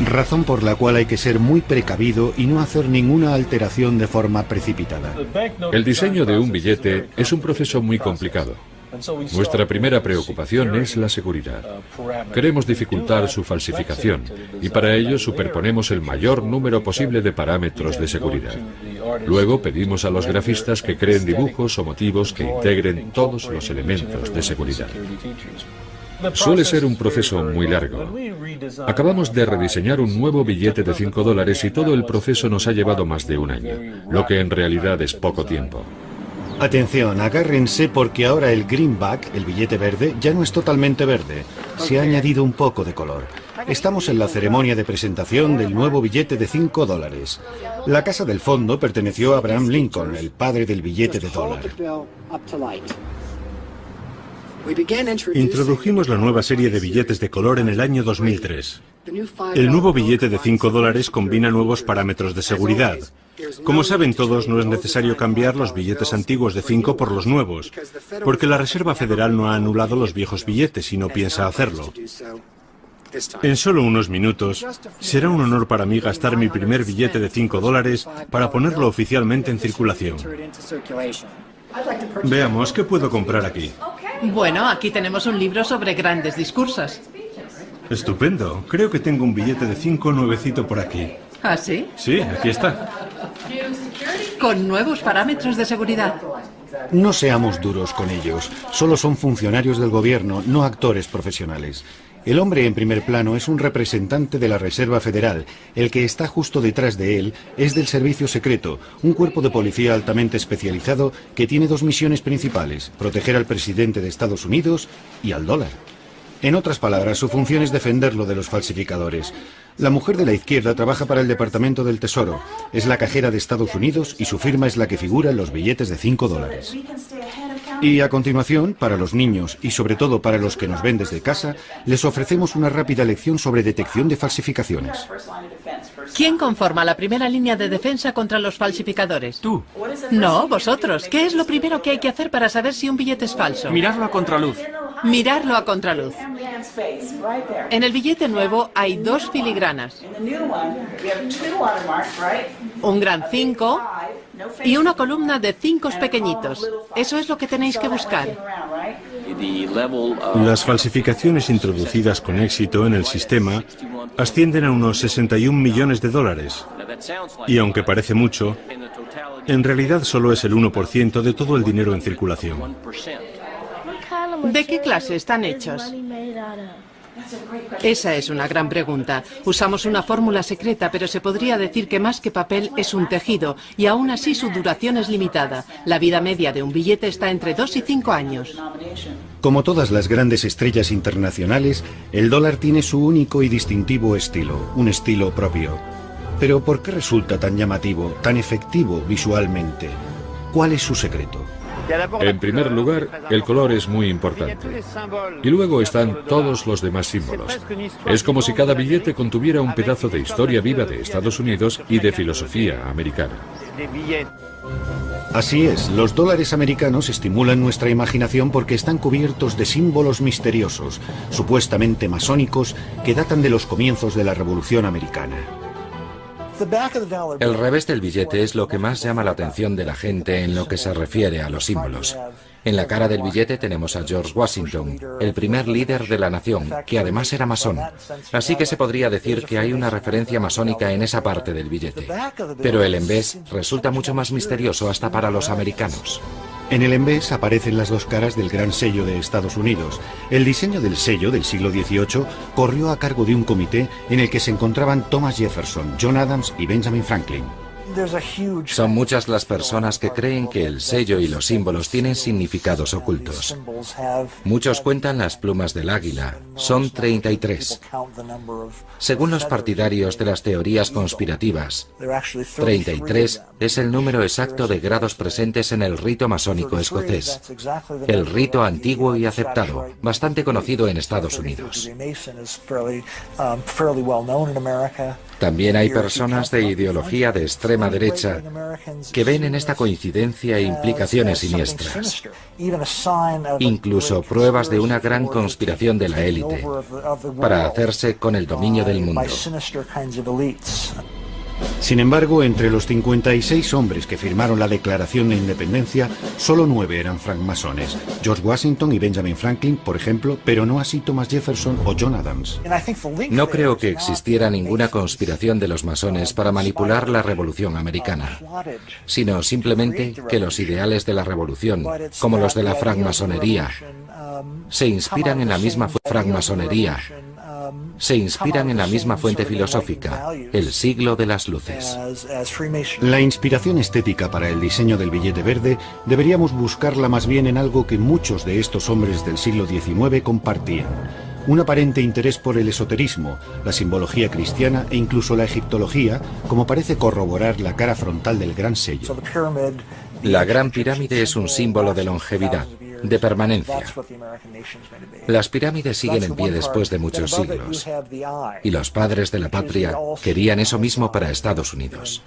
Razón por la cual hay que ser muy precavido y no hacer ninguna alteración de forma precipitada. El diseño de un billete es un proceso muy complicado. Nuestra primera preocupación es la seguridad. Queremos dificultar su falsificación y para ello superponemos el mayor número posible de parámetros de seguridad. Luego pedimos a los grafistas que creen dibujos o motivos que integren todos los elementos de seguridad. Suele ser un proceso muy largo. Acabamos de rediseñar un nuevo billete de $5 y todo el proceso nos ha llevado más de un año, lo que en realidad es poco tiempo. Atención, agárrense porque ahora el greenback, el billete verde, ya no es totalmente verde. Se ha añadido un poco de color. Estamos en la ceremonia de presentación del nuevo billete de $5. La casa del fondo perteneció a Abraham Lincoln, el padre del billete de dólar. Introdujimos la nueva serie de billetes de color en el año 2003. El nuevo billete de $5 combina nuevos parámetros de seguridad. Como saben todos, no es necesario cambiar los billetes antiguos de 5 por los nuevos, porque la Reserva Federal no ha anulado los viejos billetes y no piensa hacerlo. En solo unos minutos, será un honor para mí gastar mi primer billete de $5 para ponerlo oficialmente en circulación. Veamos, ¿qué puedo comprar aquí? Bueno, aquí tenemos un libro sobre grandes discursos. Estupendo. Creo que tengo un billete de 5 nuevecito por aquí. ¿Ah, sí? Sí, aquí está. Con nuevos parámetros de seguridad. No seamos duros con ellos. Solo son funcionarios del gobierno, no actores profesionales. El hombre en primer plano es un representante de la Reserva Federal. El que está justo detrás de él es del Servicio Secreto, un cuerpo de policía altamente especializado que tiene dos misiones principales: proteger al presidente de Estados Unidos y al dólar. En otras palabras, su función es defenderlo de los falsificadores. La mujer de la izquierda trabaja para el Departamento del Tesoro. Es la cajera de Estados Unidos y su firma es la que figura en los billetes de $5. Y a continuación, para los niños y sobre todo para los que nos ven desde casa, les ofrecemos una rápida lección sobre detección de falsificaciones. ¿Quién conforma la primera línea de defensa contra los falsificadores? Tú. No, vosotros. ¿Qué es lo primero que hay que hacer para saber si un billete es falso? Mirarlo a contraluz. Mirarlo a contraluz. En el billete nuevo hay dos filigranas. Un gran 5 y una columna de 5 pequeñitos. Eso es lo que tenéis que buscar. Las falsificaciones introducidas con éxito en el sistema ascienden a unos 61 millones de dólares. Y aunque parece mucho, en realidad solo es el 1% de todo el dinero en circulación. ¿De qué clase están hechos? Esa es una gran pregunta. Usamos una fórmula secreta, pero se podría decir que más que papel es un tejido, y aún así su duración es limitada. La vida media de un billete está entre 2 y 5 años. Como todas las grandes estrellas internacionales, el dólar tiene su único y distintivo estilo, un estilo propio. Pero ¿por qué resulta tan llamativo, tan efectivo visualmente? ¿Cuál es su secreto? En primer lugar, el color es muy importante. Y luego están todos los demás símbolos. Es como si cada billete contuviera un pedazo de historia viva de Estados Unidos y de filosofía americana. Así es, los dólares americanos estimulan nuestra imaginación porque están cubiertos de símbolos misteriosos, supuestamente masónicos, que datan de los comienzos de la Revolución Americana. El revés del billete es lo que más llama la atención de la gente en lo que se refiere a los símbolos. En la cara del billete tenemos a George Washington, el primer líder de la nación, que además era masón. Así que se podría decir que hay una referencia masónica en esa parte del billete. Pero el envés resulta mucho más misterioso hasta para los americanos. En el envés aparecen las dos caras del gran sello de Estados Unidos. El diseño del sello del siglo XVIII corrió a cargo de un comité en el que se encontraban Thomas Jefferson, John Adams y Benjamin Franklin. Son muchas las personas que creen que el sello y los símbolos tienen significados ocultos. Muchos cuentan las plumas del águila. Son 33. Según los partidarios de las teorías conspirativas, 33 es el número exacto de grados presentes en el rito masónico escocés. El rito antiguo y aceptado, bastante conocido en Estados Unidos. También hay personas de ideología de extrema derecha que ven en esta coincidencia implicaciones siniestras. Incluso pruebas de una gran conspiración de la élite para hacerse con el dominio del mundo. Sin embargo, entre los 56 hombres que firmaron la Declaración de Independencia, solo 9 eran francmasones. George Washington y Benjamin Franklin, por ejemplo, pero no así Thomas Jefferson o John Adams. No creo que existiera ninguna conspiración de los masones para manipular la Revolución Americana, sino simplemente que los ideales de la Revolución, como los de la francmasonería, se inspiran en la misma fuente filosófica, el siglo de las luces. La inspiración estética para el diseño del billete verde deberíamos buscarla más bien en algo que muchos de estos hombres del siglo XIX compartían: un aparente interés por el esoterismo, la simbología cristiana e incluso la egiptología, como parece corroborar la cara frontal del Gran Sello. La Gran Pirámide es un símbolo de longevidad, de permanencia. Las pirámides siguen en pie después de muchos siglos, y los padres de la patria querían eso mismo para Estados Unidos.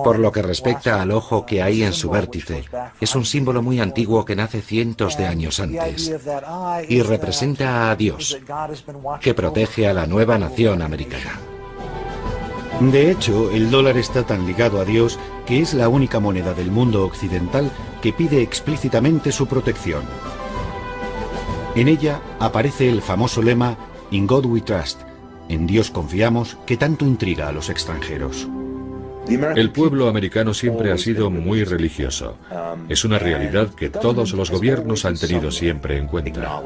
Por lo que respecta al ojo que hay en su vértice, es un símbolo muy antiguo que nace cientos de años antes, y representa a Dios, que protege a la nueva nación americana. De hecho, el dólar está tan ligado a Dios que es la única moneda del mundo occidental que pide explícitamente su protección. En ella aparece el famoso lema "In God we trust", en Dios confiamos, que tanto intriga a los extranjeros. El pueblo americano siempre ha sido muy religioso. Es una realidad que todos los gobiernos han tenido siempre en cuenta.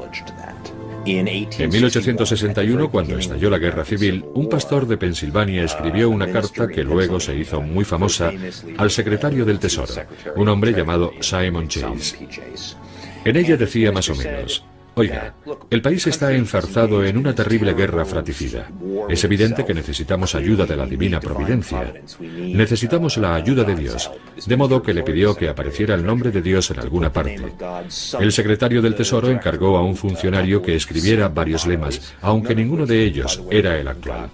En 1861, cuando estalló la Guerra Civil, un pastor de Pensilvania escribió una carta que luego se hizo muy famosa al secretario del Tesoro, un hombre llamado Simon Chase. En ella decía más o menos: oiga, el país está enzarzado en una terrible guerra fratricida. Es evidente que necesitamos ayuda de la divina providencia. Necesitamos la ayuda de Dios, de modo que le pidió que apareciera el nombre de Dios en alguna parte. El secretario del Tesoro encargó a un funcionario que escribiera varios lemas, aunque ninguno de ellos era el actual.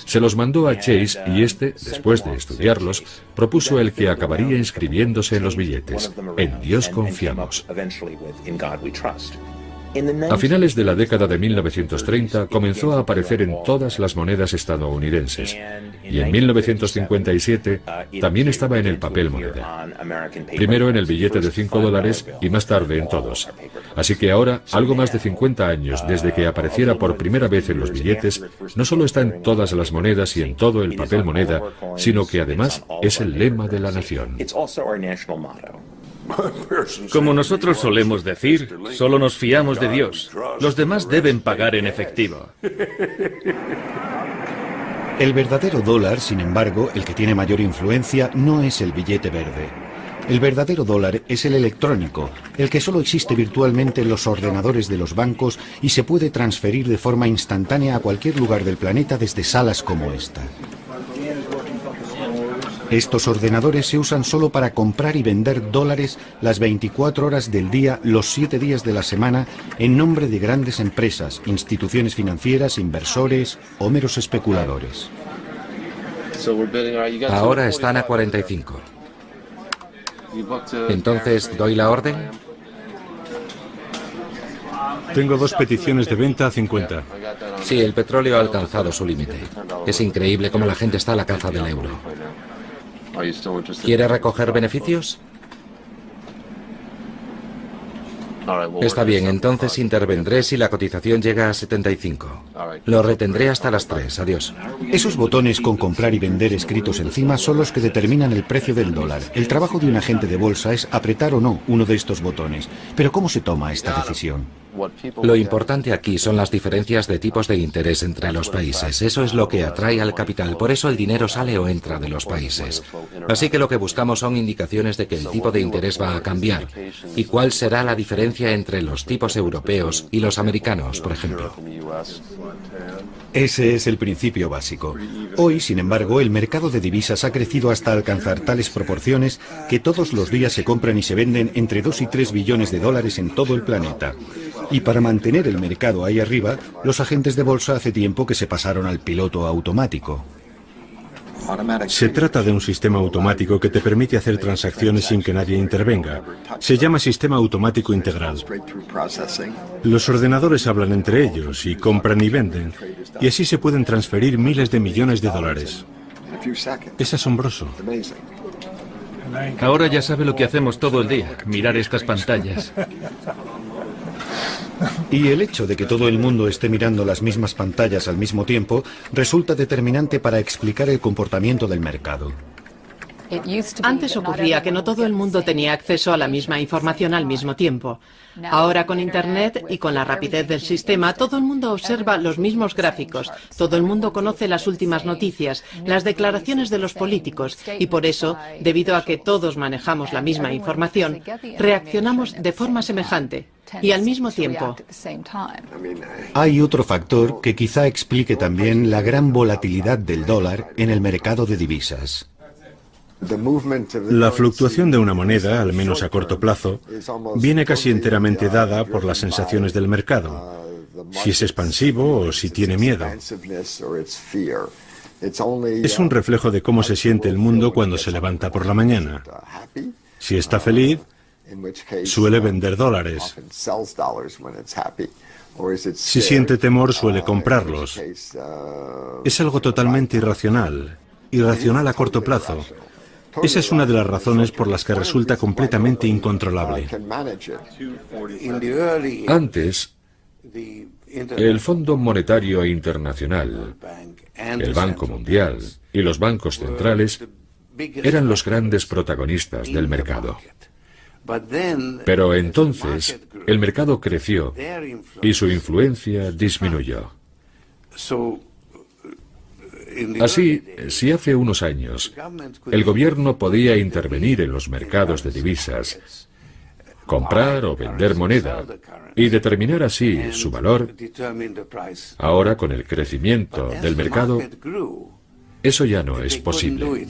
Se los mandó a Chase y este, después de estudiarlos, propuso el que acabaría inscribiéndose en los billetes: "En Dios confiamos". A finales de la década de 1930 comenzó a aparecer en todas las monedas estadounidenses, y en 1957 también estaba en el papel moneda. Primero en el billete de $5 y más tarde en todos. Así que ahora, algo más de 50 años desde que apareciera por primera vez en los billetes, no solo está en todas las monedas y en todo el papel moneda, sino que además es el lema de la nación. Como nosotros solemos decir, solo nos fiamos de Dios. Los demás deben pagar en efectivo. El verdadero dólar, sin embargo, el que tiene mayor influencia, no es el billete verde. El verdadero dólar es el electrónico, el que solo existe virtualmente en los ordenadores de los bancos y se puede transferir de forma instantánea a cualquier lugar del planeta desde salas como esta. Estos ordenadores se usan solo para comprar y vender dólares las 24 horas del día, los 7 días de la semana, en nombre de grandes empresas, instituciones financieras, inversores o meros especuladores. Ahora están a 45. Entonces, ¿doy la orden? Tengo 2 peticiones de venta a 50. Sí, el petróleo ha alcanzado su límite. Es increíble cómo la gente está a la caza del euro. ¿Quiere recoger beneficios? Está bien, entonces intervendré si la cotización llega a 75. Lo retendré hasta las 3. Adiós. Esos botones con comprar y vender escritos encima son los que determinan el precio del dólar. El trabajo de un agente de bolsa es apretar o no uno de estos botones. Pero ¿cómo se toma esta decisión? Lo importante aquí son las diferencias de tipos de interés entre los países. Eso es lo que atrae al capital. Por eso el dinero sale o entra de los países. Así que lo que buscamos son indicaciones de que el tipo de interés va a cambiar. ¿Y cuál será la diferencia entre los tipos europeos y los americanos, por ejemplo? Ese es el principio básico. Hoy, sin embargo, el mercado de divisas ha crecido hasta alcanzar tales proporciones que todos los días se compran y se venden entre 2 y 3 billones de dólares en todo el planeta. Y para mantener el mercado ahí arriba, los agentes de bolsa hace tiempo que se pasaron al piloto automático. Se trata de un sistema automático que te permite hacer transacciones sin que nadie intervenga. Se llama sistema automático integral. Los ordenadores hablan entre ellos y compran y venden, y así se pueden transferir miles de millones de dólares. Es asombroso. Ahora ya sabe lo que hacemos todo el día, mirar estas pantallas. Y el hecho de que todo el mundo esté mirando las mismas pantallas al mismo tiempo resulta determinante para explicar el comportamiento del mercado. Antes ocurría que no todo el mundo tenía acceso a la misma información al mismo tiempo. Ahora con Internet y con la rapidez del sistema, todo el mundo observa los mismos gráficos, todo el mundo conoce las últimas noticias, las declaraciones de los políticos y por eso, debido a que todos manejamos la misma información, reaccionamos de forma semejante y al mismo tiempo. Hay otro factor que quizá explique también la gran volatilidad del dólar en el mercado de divisas. La fluctuación de una moneda, al menos a corto plazo, viene casi enteramente dada por las sensaciones del mercado, si es expansivo o si tiene miedo. Es un reflejo de cómo se siente el mundo cuando se levanta por la mañana. Si está feliz, suele vender dólares. Si siente temor, suele comprarlos. Es algo totalmente irracional a corto plazo. Esa es una de las razones por las que resulta completamente incontrolable. Antes, el Fondo Monetario Internacional, el Banco Mundial y los bancos centrales eran los grandes protagonistas del mercado. Pero entonces el mercado creció y su influencia disminuyó. Así, si hace unos años el gobierno podía intervenir en los mercados de divisas, comprar o vender moneda y determinar así su valor, ahora con el crecimiento del mercado, eso ya no es posible.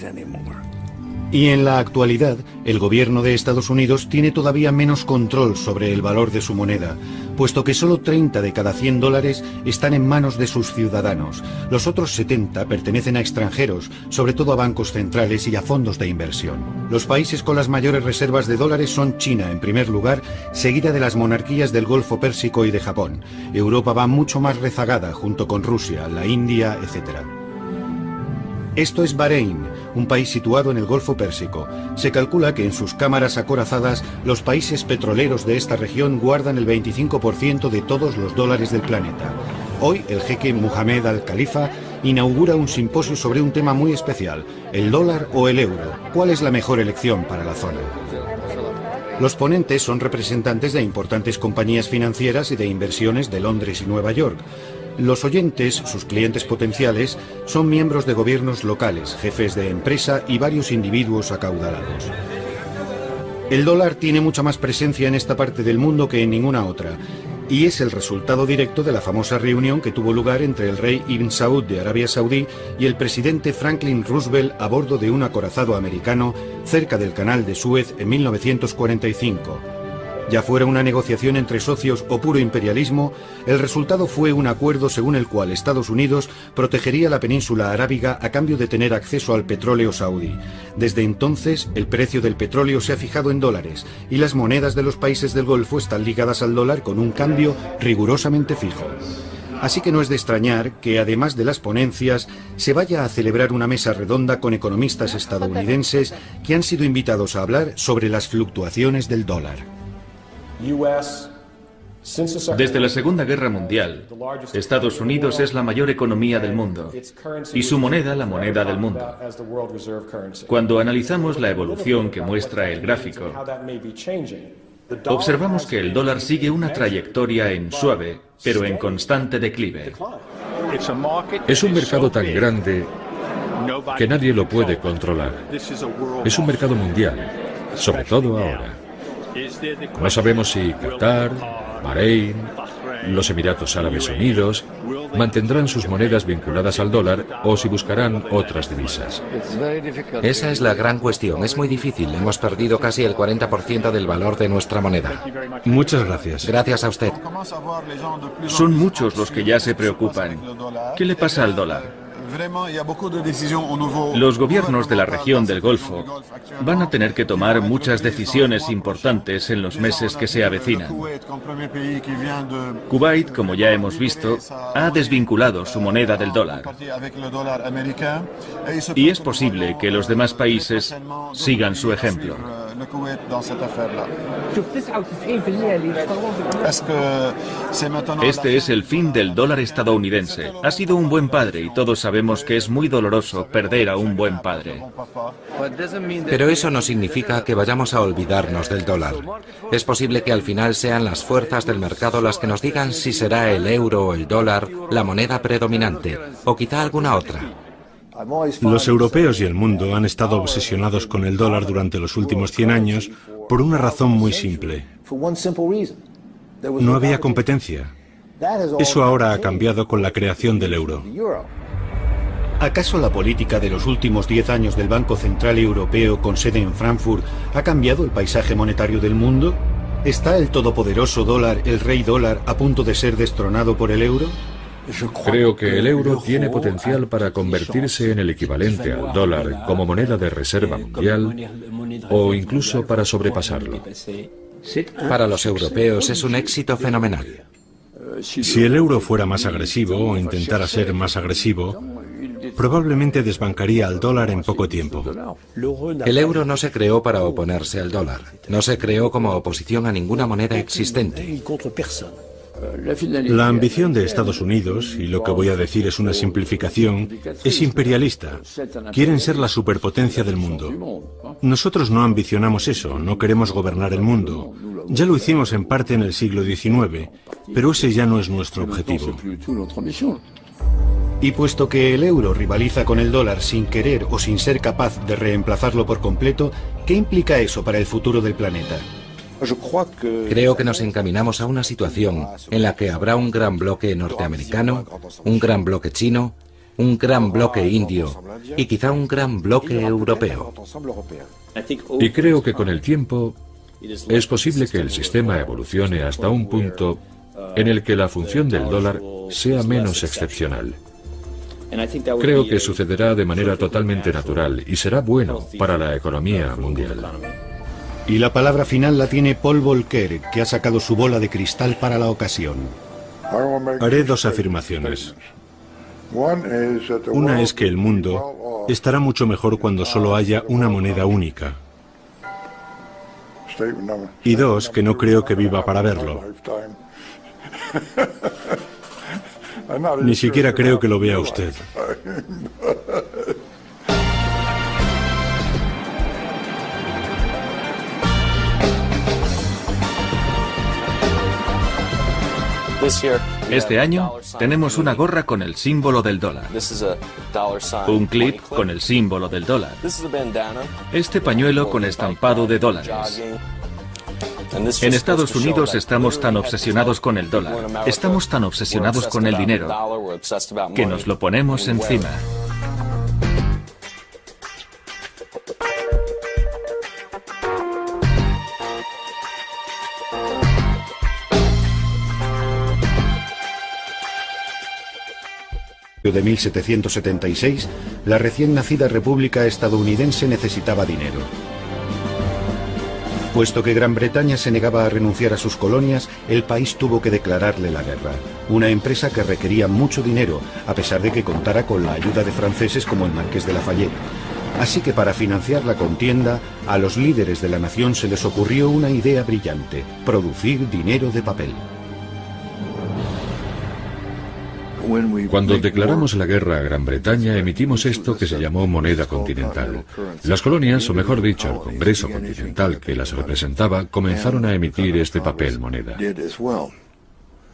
Y en la actualidad, el gobierno de Estados Unidos tiene todavía menos control sobre el valor de su moneda, puesto que solo 30 de cada 100 dólares están en manos de sus ciudadanos. Los otros 70 pertenecen a extranjeros, sobre todo a bancos centrales y a fondos de inversión. Los países con las mayores reservas de dólares son China, en primer lugar, seguida de las monarquías del Golfo Pérsico y de Japón. Europa va mucho más rezagada, junto con Rusia, la India, etc. Esto es Bahrein, un país situado en el Golfo Pérsico. Se calcula que en sus cámaras acorazadas los países petroleros de esta región guardan el 25% de todos los dólares del planeta. Hoy el jeque Mohammed Al-Khalifa inaugura un simposio sobre un tema muy especial, el dólar o el euro. ¿Cuál es la mejor elección para la zona? Los ponentes son representantes de importantes compañías financieras y de inversiones de Londres y Nueva York. Los oyentes, sus clientes potenciales, son miembros de gobiernos locales, jefes de empresa y varios individuos acaudalados. El dólar tiene mucha más presencia en esta parte del mundo que en ninguna otra, y es el resultado directo de la famosa reunión que tuvo lugar entre el rey Ibn Saud de Arabia Saudí y el presidente Franklin Roosevelt a bordo de un acorazado americano cerca del Canal de Suez en 1945. Ya fuera una negociación entre socios o puro imperialismo, el resultado fue un acuerdo según el cual Estados Unidos protegería la península arábiga a cambio de tener acceso al petróleo saudí. Desde entonces, el precio del petróleo se ha fijado en dólares y las monedas de los países del Golfo están ligadas al dólar con un cambio rigurosamente fijo. Así que no es de extrañar que, además de las ponencias, se vaya a celebrar una mesa redonda con economistas estadounidenses que han sido invitados a hablar sobre las fluctuaciones del dólar. Desde la Segunda Guerra Mundial, Estados Unidos es la mayor economía del mundo y su moneda la moneda del mundo. Cuando analizamos la evolución que muestra el gráfico, observamos que el dólar sigue una trayectoria en suave, pero en constante declive. Es un mercado tan grande que nadie lo puede controlar. Es un mercado mundial, sobre todo ahora. No sabemos si Qatar, Bahrein, los Emiratos Árabes Unidos mantendrán sus monedas vinculadas al dólar o si buscarán otras divisas. Esa es la gran cuestión. Es muy difícil. Hemos perdido casi el 40% del valor de nuestra moneda. Muchas gracias. Gracias a usted. Son muchos los que ya se preocupan. ¿Qué le pasa al dólar? Los gobiernos de la región del Golfo van a tener que tomar muchas decisiones importantes en los meses que se avecinan. Kuwait, como ya hemos visto, ha desvinculado su moneda del dólar. Y es posible que los demás países sigan su ejemplo. Este es el fin del dólar estadounidense. Ha sido un buen padre y todos sabemos que es muy doloroso perder a un buen padre. Pero eso no significa que vayamos a olvidarnos del dólar. Es posible que al final sean las fuerzas del mercado las que nos digan si será el euro o el dólar la moneda predominante, o quizá alguna otra. Los europeos y el mundo han estado obsesionados con el dólar durante los últimos 100 años por una razón muy simple. No había competencia. Eso ahora ha cambiado con la creación del euro. ¿Acaso la política de los últimos 10 años del Banco Central Europeo con sede en Frankfurt ha cambiado el paisaje monetario del mundo? ¿Está el todopoderoso dólar, el rey dólar, a punto de ser destronado por el euro? Creo que el euro tiene potencial para convertirse en el equivalente al dólar como moneda de reserva mundial o incluso para sobrepasarlo. Para los europeos es un éxito fenomenal. Si el euro fuera más agresivo o intentara ser más agresivo, probablemente desbancaría al dólar en poco tiempo. El euro no se creó para oponerse al dólar. No se creó como oposición a ninguna moneda existente. La ambición de Estados Unidos, y lo que voy a decir es una simplificación, es imperialista. Quieren ser la superpotencia del mundo. Nosotros no ambicionamos eso, no queremos gobernar el mundo. Ya lo hicimos en parte en el siglo XIX, pero ese ya no es nuestro objetivo. Y puesto que el euro rivaliza con el dólar sin querer o sin ser capaz de reemplazarlo por completo, ¿qué implica eso para el futuro del planeta? Creo que nos encaminamos a una situación en la que habrá un gran bloque norteamericano, un gran bloque chino, un gran bloque indio y quizá un gran bloque europeo. Y creo que con el tiempo es posible que el sistema evolucione hasta un punto en el que la función del dólar sea menos excepcional. Creo que sucederá de manera totalmente natural y será bueno para la economía mundial. Y la palabra final la tiene Paul Volcker, que ha sacado su bola de cristal para la ocasión. Haré dos afirmaciones. Una es que el mundo estará mucho mejor cuando solo haya una moneda única. Y dos, que no creo que viva para verlo. Ni siquiera creo que lo vea usted. Este año tenemos una gorra con el símbolo del dólar, un clip con el símbolo del dólar, este pañuelo con estampado de dólares. En Estados Unidos estamos tan obsesionados con el dólar, estamos tan obsesionados con el dinero, que nos lo ponemos encima. De 1776, la recién nacida República estadounidense necesitaba dinero. Puesto que Gran Bretaña se negaba a renunciar a sus colonias, el país tuvo que declararle la guerra. Una empresa que requería mucho dinero, a pesar de que contara con la ayuda de franceses como el Marqués de Lafayette. Así que para financiar la contienda, a los líderes de la nación se les ocurrió una idea brillante: producir dinero de papel. Cuando declaramos la guerra a Gran Bretaña, emitimos esto que se llamó moneda continental. Las colonias, o mejor dicho, el Congreso Continental que las representaba, comenzaron a emitir este papel moneda.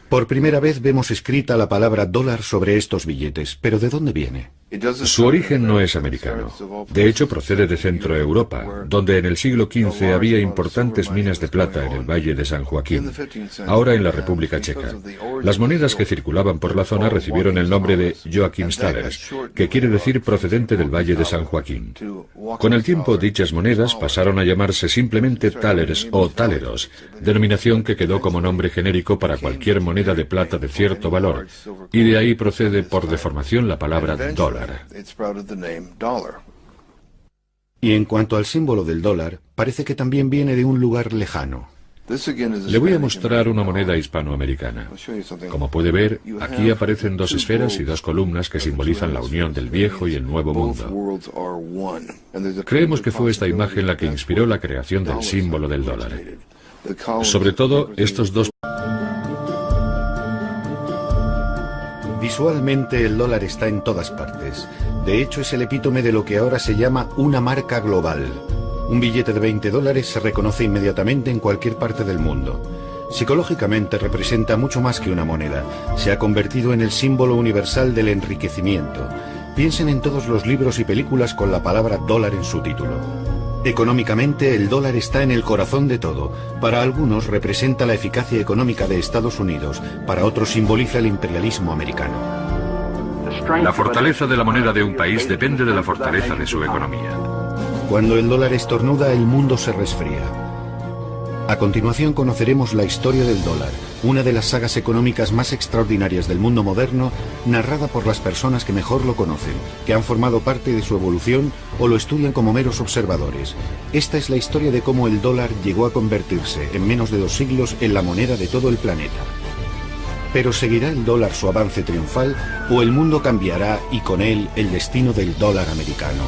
Por primera vez vemos escrita la palabra dólar sobre estos billetes, pero ¿de dónde viene? Su origen no es americano. De hecho, procede de Centro Europa, donde en el siglo XV había importantes minas de plata en el Valle de San Joaquín, ahora en la República Checa. Las monedas que circulaban por la zona recibieron el nombre de Joachimsthalers, que quiere decir procedente del Valle de San Joaquín. Con el tiempo, dichas monedas pasaron a llamarse simplemente thalers o taleros, denominación que quedó como nombre genérico para cualquier moneda de plata de cierto valor, y de ahí procede por deformación la palabra dólar. dólar. Y en cuanto al símbolo del dólar, parece que también viene de un lugar lejano. Le voy a mostrar una moneda hispanoamericana. Como puede ver, aquí aparecen dos esferas y dos columnas que simbolizan la unión del viejo y el nuevo mundo. Creemos que fue esta imagen la que inspiró la creación del símbolo del dólar. Sobre todo, estos dos. Visualmente el dólar está en todas partes. De hecho, es el epítome de lo que ahora se llama una marca global. Un billete de 20 dólares se reconoce inmediatamente en cualquier parte del mundo. Psicológicamente representa mucho más que una moneda. Se ha convertido en el símbolo universal del enriquecimiento. Piensen en todos los libros y películas con la palabra dólar en su título. Económicamente, el dólar está en el corazón de todo. Para algunos representa la eficacia económica de Estados Unidos, para otros simboliza el imperialismo americano. La fortaleza de la moneda de un país depende de la fortaleza de su economía. Cuando el dólar estornuda, el mundo se resfría. A continuación conoceremos la historia del dólar, una de las sagas económicas más extraordinarias del mundo moderno, narrada por las personas que mejor lo conocen, que han formado parte de su evolución o lo estudian como meros observadores. Esta es la historia de cómo el dólar llegó a convertirse, en menos de 2 siglos, en la moneda de todo el planeta. Pero ¿seguirá el dólar su avance triunfal o el mundo cambiará y con él el destino del dólar americano?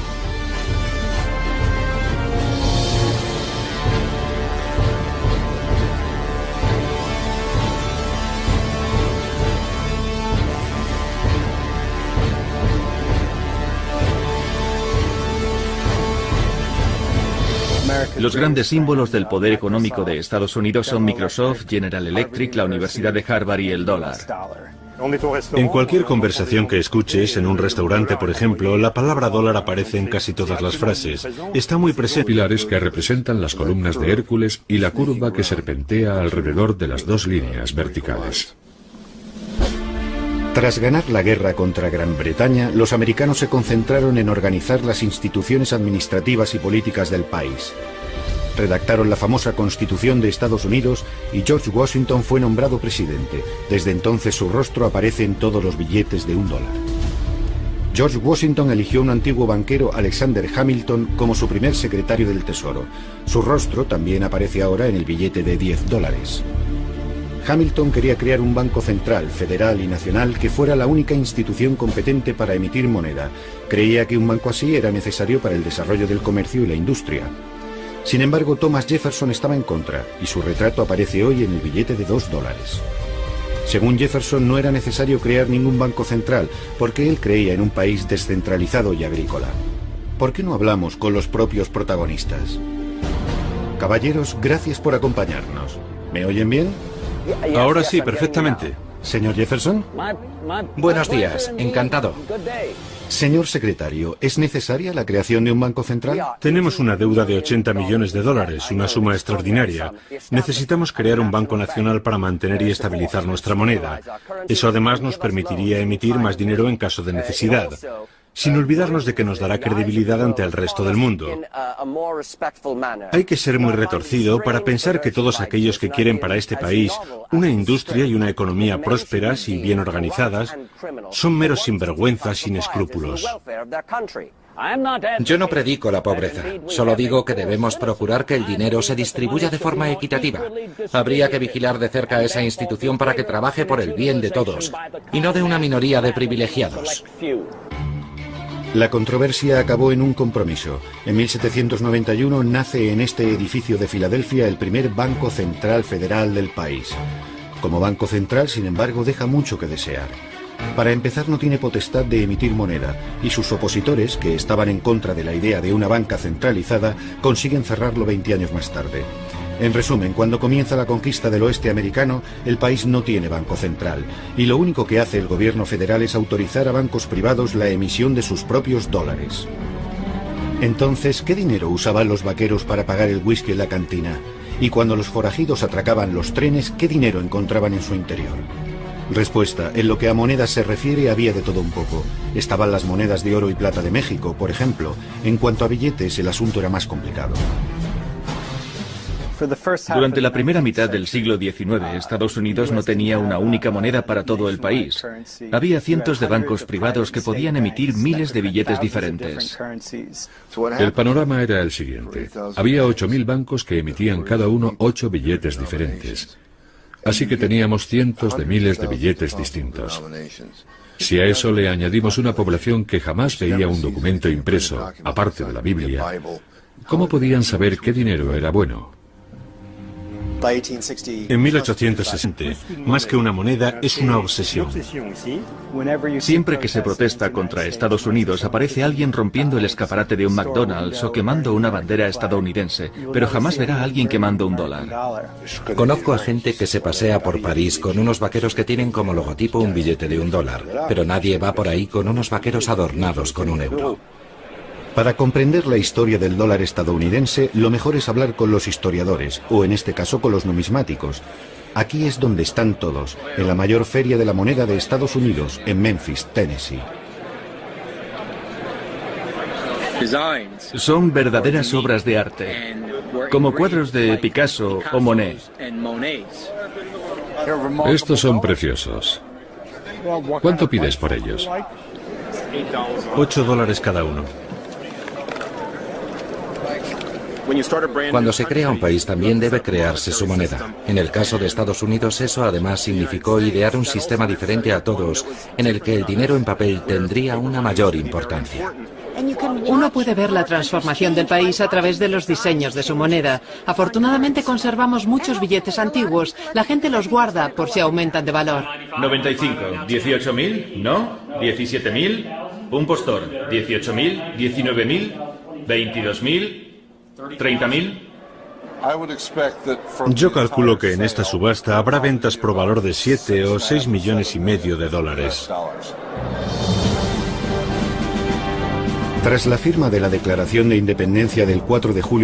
Los grandes símbolos del poder económico de Estados Unidos son Microsoft, General Electric, la Universidad de Harvard y el dólar. En cualquier conversación que escuches, en un restaurante, por ejemplo, la palabra dólar aparece en casi todas las frases. Está muy presente. Pilares que representan las columnas de Hércules y la curva que serpentea alrededor de las dos líneas verticales. Tras ganar la guerra contra Gran Bretaña, los americanos se concentraron en organizar las instituciones administrativas y políticas del país. Redactaron la famosa Constitución de Estados Unidos y George Washington fue nombrado presidente. Desde entonces su rostro aparece en todos los billetes de $1. George Washington eligió a un antiguo banquero, Alexander Hamilton, como su primer secretario del Tesoro. Su rostro también aparece ahora en el billete de $10. Hamilton quería crear un banco central, federal y nacional que fuera la única institución competente para emitir moneda. Creía que un banco así era necesario para el desarrollo del comercio y la industria. Sin embargo, Thomas Jefferson estaba en contra, y su retrato aparece hoy en el billete de $2. Según Jefferson, no era necesario crear ningún banco central, porque él creía en un país descentralizado y agrícola. ¿Por qué no hablamos con los propios protagonistas? Caballeros, gracias por acompañarnos. ¿Me oyen bien? Ahora sí, perfectamente. Señor Jefferson. Buenos días, encantado. Señor secretario, ¿es necesaria la creación de un banco central? Tenemos una deuda de $80 millones, una suma extraordinaria. Necesitamos crear un banco nacional para mantener y estabilizar nuestra moneda. Eso además nos permitiría emitir más dinero en caso de necesidad, sin olvidarnos de que nos dará credibilidad ante el resto del mundo. Hay que ser muy retorcido para pensar que todos aquellos que quieren para este país una industria y una economía prósperas y bien organizadas son meros sinvergüenzas sin escrúpulos. Yo no predico la pobreza, solo digo que debemos procurar que el dinero se distribuya de forma equitativa. Habría que vigilar de cerca esa institución para que trabaje por el bien de todos, y no de una minoría de privilegiados. La controversia acabó en un compromiso. En 1791 nace en este edificio de Filadelfia el primer Banco Central Federal del país. Como Banco Central, sin embargo, deja mucho que desear. Para empezar, no tiene potestad de emitir moneda, y sus opositores, que estaban en contra de la idea de una banca centralizada, consiguen cerrarlo 20 años más tarde. En resumen, cuando comienza la conquista del oeste americano, el país no tiene banco central, y lo único que hace el gobierno federal es autorizar a bancos privados la emisión de sus propios dólares. Entonces, ¿qué dinero usaban los vaqueros para pagar el whisky en la cantina? Y cuando los forajidos atracaban los trenes, ¿qué dinero encontraban en su interior? Respuesta: en lo que a monedas se refiere había de todo un poco. Estaban las monedas de oro y plata de México, por ejemplo. En cuanto a billetes, el asunto era más complicado. Durante la primera mitad del siglo XIX, Estados Unidos no tenía una única moneda para todo el país. Había cientos de bancos privados que podían emitir miles de billetes diferentes. El panorama era el siguiente. Había 8.000 bancos que emitían cada uno 8 billetes diferentes. Así que teníamos cientos de miles de billetes distintos. Si a eso le añadimos una población que jamás veía un documento impreso, aparte de la Biblia, ¿cómo podían saber qué dinero era bueno? En 1860, más que una moneda, es una obsesión. Siempre que se protesta contra Estados Unidos, aparece alguien rompiendo el escaparate de un McDonald's o quemando una bandera estadounidense, pero jamás verá a alguien quemando un dólar. Conozco a gente que se pasea por París con unos vaqueros que tienen como logotipo un billete de $1, pero nadie va por ahí con unos vaqueros adornados con €1. Para comprender la historia del dólar estadounidense, lo mejor es hablar con los historiadores, o en este caso con los numismáticos. Aquí es donde están todos, en la mayor feria de la moneda de Estados Unidos, en Memphis, Tennessee. Son verdaderas obras de arte, como cuadros de Picasso o Monet. Estos son preciosos. ¿Cuánto pides por ellos? $8 cada uno. Cuando se crea un país también debe crearse su moneda. En el caso de Estados Unidos eso además significó idear un sistema diferente a todos, en el que el dinero en papel tendría una mayor importancia. Uno puede ver la transformación del país a través de los diseños de su moneda. Afortunadamente conservamos muchos billetes antiguos. La gente los guarda por si aumentan de valor. 95, 18.000, ¿no? 17.000, un postor, 18.000, 19.000, 22.000, 30.000. Yo calculo que en esta subasta habrá ventas por valor de 7 o 6 millones y medio de dólares. Tras la firma de la Declaración de Independencia del 4 de julio